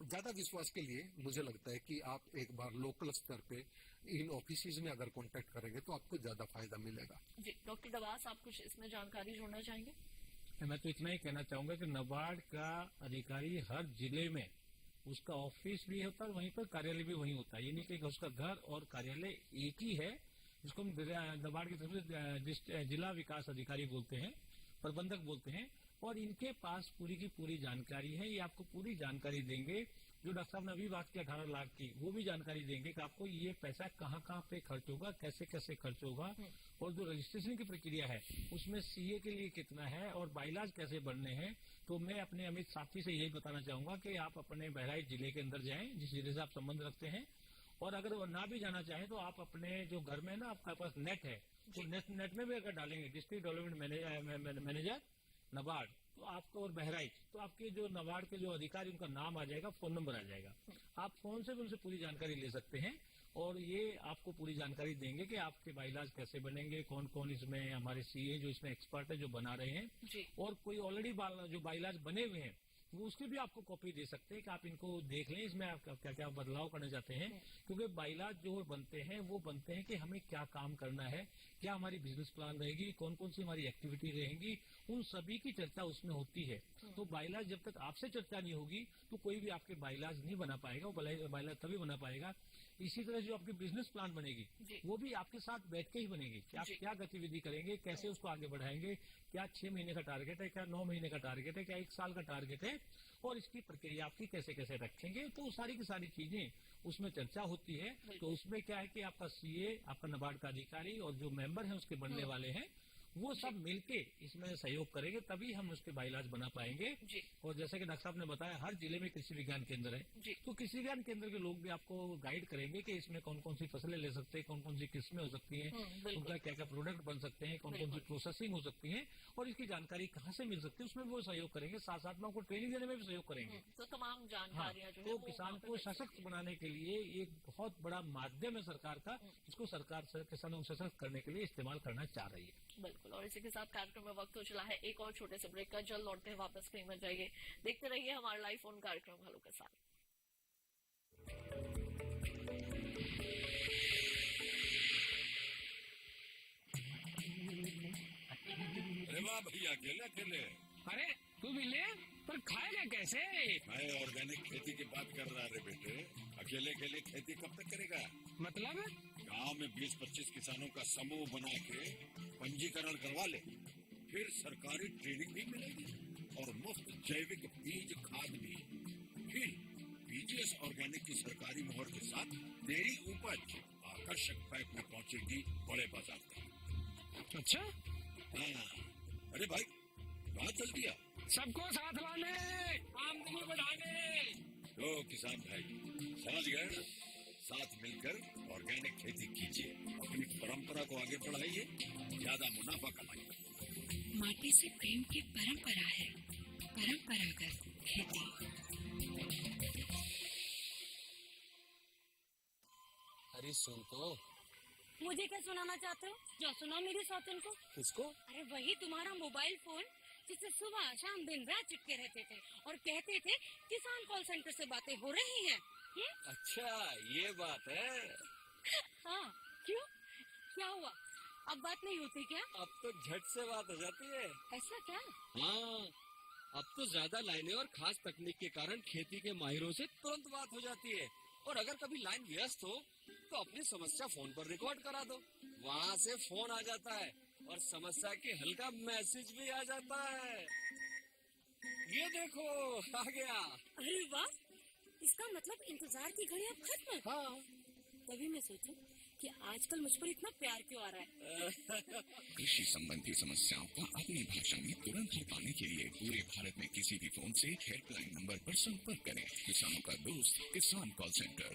ज्यादा विश्वास के लिए मुझे लगता है कि आप एक बार लोकल स्तर पे इन ऑफिस में अगर कांटेक्ट करेंगे तो आपको ज्यादा फायदा मिलेगा। जी डॉक्टर दवास, आप कुछ इसमें जानकारी जोड़ना चाहेंगे? मैं तो इतना ही कहना चाहूंगा कि नाबार्ड का अधिकारी हर जिले में उसका ऑफिस भी होता है, वहीं पर कार्यालय भी वहीं होता है, ये नहीं कि उसका घर और कार्यालय एक ही है, जिसको हम नाबार्ड की तरफ से जिला विकास अधिकारी बोलते हैं, प्रबंधक बोलते हैं, और इनके पास पूरी की पूरी जानकारी है। ये आपको पूरी जानकारी देंगे, जो डॉक्टर साहब ने अभी बात की 18 लाख की, वो भी जानकारी देंगे कि आपको ये पैसा कहाँ कहाँ पे खर्च होगा, कैसे कैसे खर्च होगा, और जो रजिस्ट्रेशन की प्रक्रिया है उसमें सीए के लिए कितना है और बाइलाज कैसे बनने हैं। तो मैं अपने अमित साथी से यही बताना चाहूंगा कि आप अपने बहराइच जिले के अंदर जाएं, जिस जिले से आप संबंध रखते हैं, और अगर वो ना भी जाना चाहें तो आप अपने जो घर में ना आपके पास नेट है, तो नेट में भी अगर डालेंगे डिस्ट्रिक्ट डेवलपमेंट मैनेजर नाबार्ड, तो आपको, और बहराइच, तो आपके जो नाबार्ड के जो अधिकारी उनका नाम आ जाएगा, फोन नंबर आ जाएगा, आप फोन से भी उनसे पूरी जानकारी ले सकते हैं, और ये आपको पूरी जानकारी देंगे कि आपके बाइलाज कैसे बनेंगे, कौन कौन इसमें हमारे सीए जो इसमें एक्सपर्ट है जो बना रहे हैं, और कोई ऑलरेडी जो बाइलाज बने हुए हैं वो उसकी भी आपको कॉपी दे सकते हैं कि आप इनको देख लें, इसमें आप क्या क्या बदलाव करना चाहते हैं। क्योंकि बाइलाज जो बनते हैं वो बनते हैं कि हमें क्या काम करना है, क्या हमारी बिजनेस प्लान रहेगी, कौन कौन सी हमारी एक्टिविटी रहेंगी, उन सभी की चर्चा उसमें होती है। तो बाइलाज जब तक आपसे चर्चा नहीं होगी तो कोई भी आपके बाइलाज नहीं बना पाएगा, वो बाइलाज तभी बना पाएगा। इसी तरह जो आपकी बिजनेस प्लान बनेगी वो भी आपके साथ बैठ के ही बनेगी कि आप क्या गतिविधि करेंगे, कैसे उसको आगे बढ़ाएंगे, क्या 6 महीने का टारगेट है, क्या 9 महीने का टारगेट है, क्या 1 साल का टारगेट है, और इसकी प्रक्रिया आपकी कैसे कैसे रखेंगे। तो सारी की सारी चीजें उसमें चर्चा होती है। तो उसमें क्या है कि आपका सीए, आपका नाबार्ड का अधिकारी और जो मेंबर है उसके बनने वाले हैं, वो सब मिलके इसमें सहयोग करेंगे, तभी हम उसके बाइलाज बना पाएंगे। और जैसे कि डॉक्टर साहब ने बताया, हर जिले में कृषि विज्ञान केंद्र है, तो कृषि विज्ञान केंद्र के लोग भी आपको गाइड करेंगे कि इसमें कौन कौन सी फसलें ले सकते हैं, कौन कौन सी किस्में हो सकती हैं, उनका क्या क्या प्रोडक्ट बन सकते हैं, कौन कौन सी प्रोसेसिंग हो सकती है और इसकी जानकारी कहाँ से मिल सकती है, उसमें वो सहयोग करेंगे। साथ साथ में आपको ट्रेनिंग देने में भी सहयोग करेंगे। तो तमाम जानकारियां जो है तो किसान को सशक्त बनाने के लिए एक बहुत बड़ा माध्यम है सरकार का, जिसको सरकार किसानों को सशक्त करने के लिए इस्तेमाल करना चाह रही है। बिल्कुल। और इसी के साथ कार्यक्रम में वक्त हो चला है एक और छोटे से ब्रेक का। जल्द लौटते हैं वापस, कहीं मत जाइए, देखते रहिए हमारा लाइव फोन कार्यक्रम हेलो के साथ। अरे वाह भैया, अकेले अकेले। अरे तू भी ले, पर खाएगा कैसे? मैं ऑर्गेनिक खेती की बात कर रहा रे बेटे। अकेले अकेले खेती कब तक करेगा? मतलब गांव में 20-25 किसानों का समूह बना के पंजीकरण करवा ले, फिर सरकारी ट्रेनिंग भी मिलेगी और मुफ्त जैविक बीज खाद भी। फिर पीजीएस ऑर्गेनिक की सरकारी मोहर के साथ तेरी उपज आकर्षक पैक में पहुंचेगी बड़े बाजार तक। अच्छा? हाँ। अरे भाई कहाँ चल दिया? सबको साथ लाने, आमदनी बढ़ाने। तो किसान भाई समझ गए ना, साथ मिलकर ऑर्गेनिक खेती कीजिए, अपनी परंपरा को आगे बढ़ाइए, ज्यादा मुनाफा कमाइए। माटी से प्रेम की परंपरा है परंपरागत खेती। अरे सुन तो। मुझे क्या सुनाना चाहते हो? जो सुनाओ मेरी सौतन को। किसको? अरे वही तुम्हारा मोबाइल फोन जिससे सुबह शाम दिन रात चिपके रहते थे और कहते थे किसान कॉल सेंटर से बातें हो रही हैं। अच्छा ये बात है। हाँ क्यों, क्या हुआ? अब बात नहीं होती क्या? अब तो झट से बात हो जाती है। ऐसा क्या? हाँ, अब तो ज्यादा लाइनें और खास तकनीक के कारण खेती के माहिरों से तुरंत बात हो जाती है। और अगर कभी लाइन व्यस्त हो तो अपनी समस्या फोन पर रिकॉर्ड करा दो, वहाँ से फोन आ जाता है और समस्या के हल का मैसेज भी आ जाता है। ये देखो आ गया। अरे वाह, इसका मतलब इंतजार की घड़ी अब खत्म। हाँ। तभी मैं सोचूं कि आजकल मुझ पर इतना प्यार क्यों आ रहा है। कृषि संबंधी समस्याओं का अपनी भाषा में तुरंत हल पाने के लिए पूरे भारत में किसी भी फोन से हेल्पलाइन नंबर पर संपर्क करें। किसानों का दोस्त किसान कॉल सेंटर।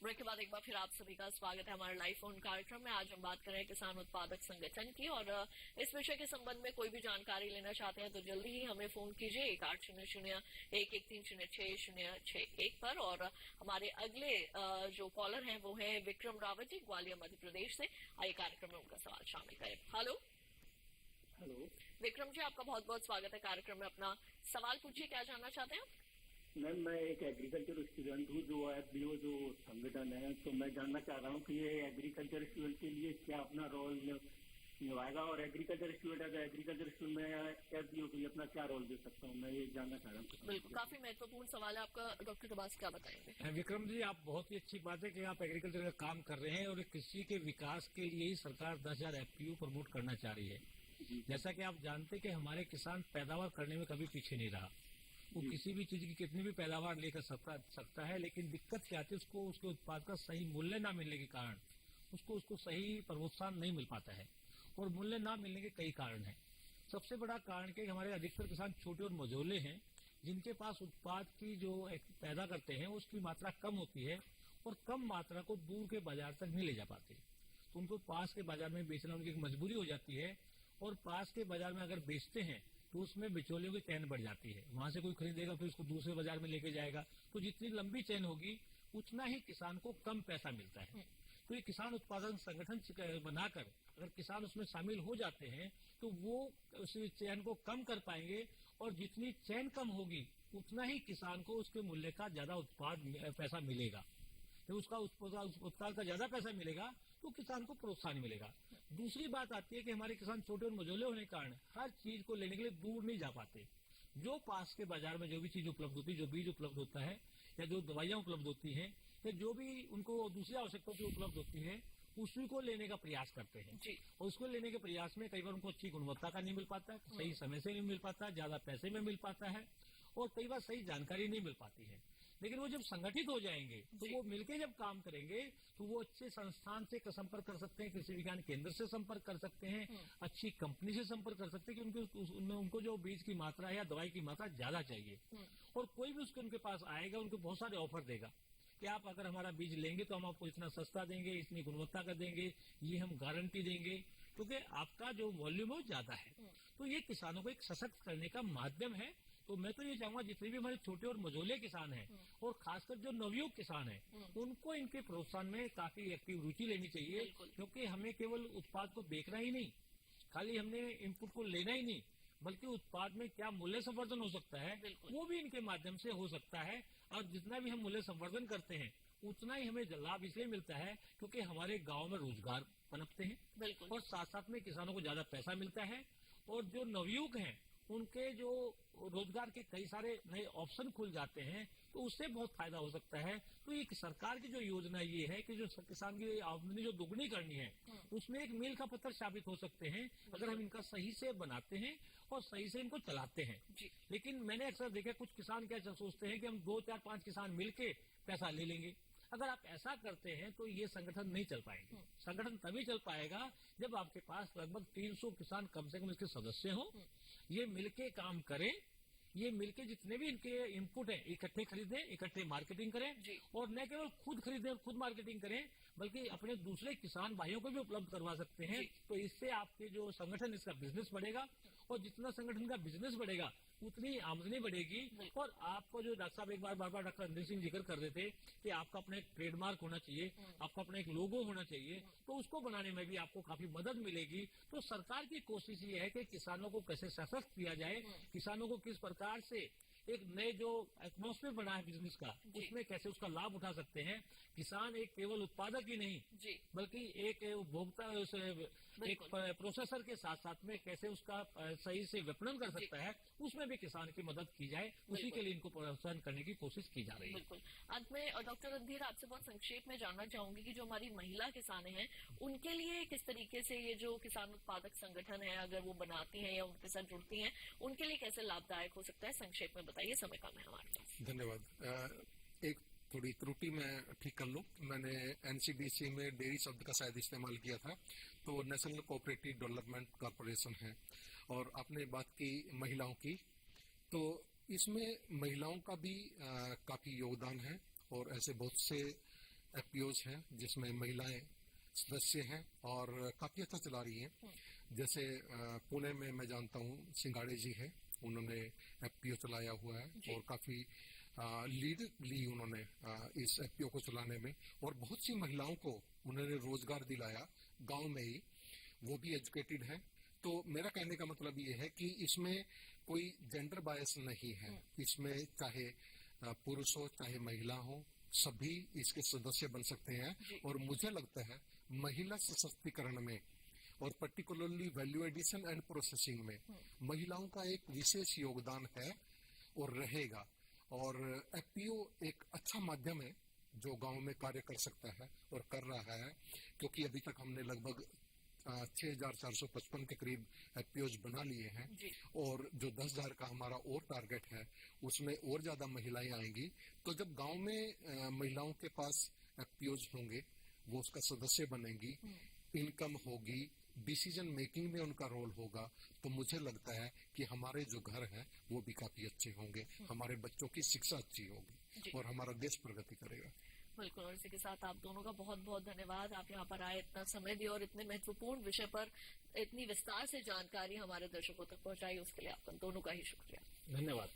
ब्रेक के बाद एक बार फिर आप सभी का स्वागत है हमारे लाइव फोन कार्यक्रम में। आज हम बात कर रहे हैं किसान उत्पादक संगठन की, और इस विषय के संबंध में कोई भी जानकारी लेना चाहते हैं तो जल्दी ही हमें फोन कीजिए 1800-113-0661 पर। और हमारे अगले जो कॉलर हैं वो है विक्रम रावत जी, ग्वालियर मध्य प्रदेश से। आइए कार्यक्रम में उनका सवाल शामिल करें। हेलो विक्रम जी, आपका बहुत बहुत स्वागत है कार्यक्रम में। अपना सवाल पूछिए, क्या जानना चाहते हैं? मैम मैं एक एग्रीकल्चर स्टूडेंट हूँ, जो एफबीओ जो संगठन है, तो मैं जानना चाह रहा हूँ कि ये एग्रीकल्चर स्टूडेंट के लिए क्या अपना रोल निभाएगा, और एग्रीकल्चर स्टूडेंट में एफबीओ के लिए अपना क्या रोल दे सकता हूँ, मैं ये जानना चाह रहा हूँ। बिल्कुल, काफी महत्वपूर्ण सवाल है आपका। डॉक्टर टबास क्या बताएंगे? विक्रम जी, आप बहुत ही अच्छी बात है कि आप एग्रीकल्चर का काम कर रहे हैं और कृषि के विकास के लिए ही सरकार 10,000 एफपीओ प्रमोट करना चाह रही है। जैसा कि आप जानते हैं कि हमारे किसान पैदावार करने में कभी पीछे नहीं रहा। वो किसी भी चीज की कितनी भी पैदावार लेकर सकता है, लेकिन दिक्कत क्या आती है, उसको उसके उत्पाद का सही मूल्य ना मिलने के कारण उसको सही प्रोत्साहन नहीं मिल पाता है। और मूल्य ना मिलने के कई कारण हैं। सबसे बड़ा कारण कि हमारे अधिकतर किसान छोटे और मझोले हैं, जिनके पास उत्पाद की जो पैदा करते हैं उसकी मात्रा कम होती है और कम मात्रा को दूर के बाजार तक नहीं ले जा पाते, तो उनको पास के बाजार में बेचना उनकी एक मजबूरी हो जाती है। और पास के बाजार में अगर बेचते हैं तो उसमें बिचौलियों की चैन बढ़ जाती है, वहां से कोई खरीदेगा फिर उसको दूसरे बाजार में लेके जाएगा, तो जितनी लंबी चैन होगी उतना ही किसान को कम पैसा मिलता है। तो ये किसान उत्पादन संगठन बनाकर अगर किसान उसमें शामिल हो जाते हैं तो वो उस चैन को कम कर पाएंगे, और जितनी चैन कम होगी उतना ही किसान को उसके मूल्य का ज्यादा पैसा मिलेगा। तो उसका उत्पाद का ज्यादा पैसा मिलेगा तो किसान को प्रोत्साहन मिलेगा। दूसरी बात आती है कि हमारे किसान छोटे और मझोले होने के कारण हर चीज को लेने के लिए दूर नहीं जा पाते। जो पास के बाजार में जो भी चीज उपलब्ध होती है, जो बीज उपलब्ध होता है या जो दवाइयां उपलब्ध होती हैं या जो भी उनको दूसरी आवश्यकता जो उपलब्ध होती है, उसी को लेने का प्रयास करते हैं। और उसको लेने के प्रयास में कई बार उनको अच्छी गुणवत्ता का नहीं मिल पाता, सही समय से नहीं मिल पाता, ज्यादा पैसे में मिल पाता है, और कई बार सही जानकारी नहीं मिल पाती है। लेकिन वो जब संगठित हो जाएंगे तो वो मिलके जब काम करेंगे तो वो अच्छे संस्थान से संपर्क कर सकते हैं, कृषि विज्ञान केंद्र से संपर्क कर सकते हैं, अच्छी कंपनी से संपर्क कर सकते हैं कि उनको जो बीज की मात्रा या दवाई की मात्रा ज्यादा चाहिए, और कोई भी उनके पास आएगा उनको बहुत सारे ऑफर देगा कि आप अगर हमारा बीज लेंगे तो हम आपको इतना सस्ता देंगे, इतनी गुणवत्ता का देंगे, ये हम गारंटी देंगे, क्योंकि आपका जो वॉल्यूम है ज्यादा है। तो ये किसानों को एक सशक्त करने का माध्यम है। तो मैं तो ये चाहूंगा जितने भी हमारे छोटे और मझोले किसान हैं और खासकर जो नवयुवक किसान हैं उनको इनके प्रोत्साहन में काफी एक्टिव रुचि लेनी चाहिए, क्योंकि हमें केवल उत्पाद को बेचना ही नहीं, खाली हमने इनपुट को लेना ही नहीं, बल्कि उत्पाद में क्या मूल्य संवर्धन हो सकता है वो भी इनके माध्यम से हो सकता है। और जितना भी हम मूल्य संवर्धन करते हैं उतना ही हमें लाभ इसलिए मिलता है क्योंकि हमारे गांव में रोजगार पनपते हैं और साथ साथ में किसानों को ज्यादा पैसा मिलता है, और जो नवयुवक हैं उनके जो रोजगार के कई सारे नए ऑप्शन खुल जाते हैं, तो उससे बहुत फायदा हो सकता है। तो ये सरकार की जो योजना ये है कि जो किसान की आमदनी जो दुगनी करनी है उसमें एक मील का पत्थर साबित हो सकते हैं अगर हम इनका सही से बनाते हैं और सही से इनको चलाते हैं। लेकिन मैंने अक्सर देखा कुछ किसान क्या सोचते हैं कि हम 2, 4, 5 किसान मिलके पैसा ले लेंगे। अगर आप ऐसा करते हैं तो ये संगठन नहीं चल पाएंगे। संगठन तभी चल पाएगा जब आपके पास लगभग 300 किसान कम से कम इसके सदस्य हों, ये मिलके काम करें, ये मिलके जितने भी इनके इनपुट है इकट्ठे खरीदें, इकट्ठे मार्केटिंग करें, और न केवल खुद खरीदें और खुद मार्केटिंग करें बल्कि अपने दूसरे किसान भाइयों को भी उपलब्ध करवा सकते हैं। तो इससे आपके जो संगठन इसका बिजनेस बढ़ेगा, और जितना संगठन का बिजनेस बढ़ेगा उतनी आमदनी बढ़ेगी। और आपको जो डॉक्टर साहब एक बार डॉक्टर रणधीर सिंह जिक्र कर रहे थे कि आपका अपना एक ट्रेडमार्क होना चाहिए, आपका अपना एक लोगो होना चाहिए, तो उसको बनाने में भी आपको काफी मदद मिलेगी। तो सरकार की कोशिश ये है कि किसानों को कैसे सशक्त किया जाए, किसानों को किस प्रकार से एक नए जो एटमॉस्फेयर बना है बिजनेस का उसमें कैसे उसका लाभ उठा सकते हैं। किसान एक केवल उत्पादक ही नहीं बल्कि एक उपभोक्ता, एक प्रोसेसर के साथ साथ में कैसे उसका सही से विपणन कर सकता है, उसमें भी किसान की मदद की जाए, उसी के लिए इनको प्रोत्साहन करने की कोशिश की जा रही है। बिल्कुल। अंत में डॉक्टर रणधीर आपसे बहुत संक्षेप में जानना चाहूंगी कि जो हमारी महिला किसान हैं उनके लिए किस तरीके से ये जो किसान उत्पादक संगठन है अगर वो बनाती हैं या उनके साथ जुड़ती हैं उनके लिए कैसे लाभदायक हो सकता है, संक्षेप में बताइए, समय कम है हमारे पास। धन्यवाद। एक थोड़ी त्रुटि मैं ठीक कर लूं, मैंने एनसीडीसी में डेयरी शब्द का शायद इस्तेमाल किया था, तो नेशनल कोऑपरेटिव डेवलपमेंट कॉर्पोरेशन है। और आपने बात की महिलाओं की, तो इसमें महिलाओं का भी काफी योगदान है, और ऐसे बहुत से एफपीओज हैं जिसमें महिलाएं सदस्य हैं और काफी अच्छा चला रही हैं। जैसे पुणे में मैं जानता हूँ सिंगाड़े जी हैं, उन्होंने एफपीओ चलाया हुआ है और काफी लीड ली उन्होंने इस एफपीओ को चलाने में, और बहुत सी महिलाओं को उन्होंने रोजगार दिलाया गांव में ही, वो भी एजुकेटेड हैं। तो मेरा कहने का मतलब ये है कि इसमें कोई जेंडर बायस नहीं है, इसमें चाहे पुरुष हो चाहे महिला हो सभी इसके सदस्य बन सकते हैं। और मुझे लगता है महिला सशक्तिकरण में और particularly value addition and processing में महिलाओं का एक विशेष योगदान है और रहेगा। और एफपीओ एक अच्छा माध्यम है जो गांव में कार्य कर सकता है और कर रहा है, क्योंकि अभी तक हमने लगभग 6,455 के करीब एफपीओज बना लिए हैं, और जो 10,000 का हमारा और टारगेट है उसमें और ज्यादा महिलाएं आएंगी। तो जब गांव में महिलाओं के पास एफपीओज होंगे, वो उसका सदस्य बनेंगी, इनकम होगी, डिसीजन मेकिंग में उनका रोल होगा, तो मुझे लगता है कि हमारे जो घर हैं वो भी काफी अच्छे होंगे, हमारे बच्चों की शिक्षा अच्छी होगी और हमारा देश प्रगति करेगा। बिल्कुल। और इसी के साथ आप दोनों का बहुत बहुत धन्यवाद, आप यहाँ पर आए, इतना समय दिया और इतने महत्वपूर्ण विषय पर इतनी विस्तार से जानकारी हमारे दर्शकों तक पहुँचाई, उसके लिए आपका दोनों का ही शुक्रिया। धन्यवाद।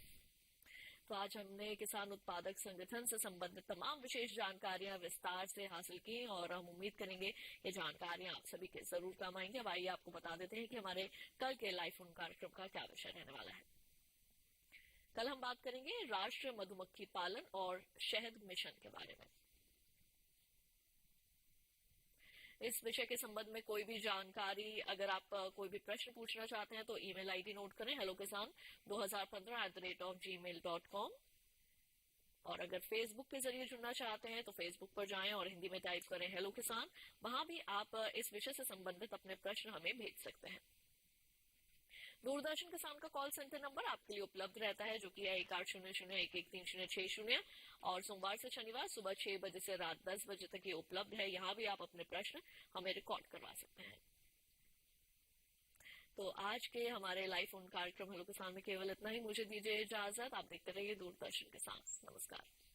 तो आज हमने किसान उत्पादक संगठन से संबंधित तमाम विशेष जानकारियां विस्तार से हासिल की, और हम उम्मीद करेंगे ये जानकारियां आप सभी के जरूर काम आएंगे। अब आइए आपको बता देते हैं कि हमारे कल के लाइव फोन कार्यक्रम का क्या विषय रहने वाला है। कल हम बात करेंगे राष्ट्रीय मधुमक्खी पालन और शहद मिशन के बारे में। इस विषय के संबंध में कोई भी जानकारी, अगर आप कोई भी प्रश्न पूछना चाहते हैं तो ईमेल आईडी नोट करें hellokisan2015@gmail.com। और अगर फेसबुक के जरिए जुड़ना चाहते हैं तो फेसबुक पर जाएं और हिंदी में टाइप करें हेलो किसान, वहां भी आप इस विषय से संबंधित अपने प्रश्न हमें भेज सकते हैं। दूरदर्शन किसान का कॉल सेंटर नंबर आपके लिए उपलब्ध रहता है, जो कि है 1800-113060 और सोमवार से शनिवार सुबह 6 बजे से रात 10 बजे तक ये उपलब्ध है। यहाँ भी आप अपने प्रश्न हमें रिकॉर्ड करवा सकते हैं। तो आज के हमारे लाइव फोन कार्यक्रम हेलो किसान में केवल इतना ही। मुझे दीजिए इजाजत। आप देखते रहिए दूरदर्शन किसान। नमस्कार।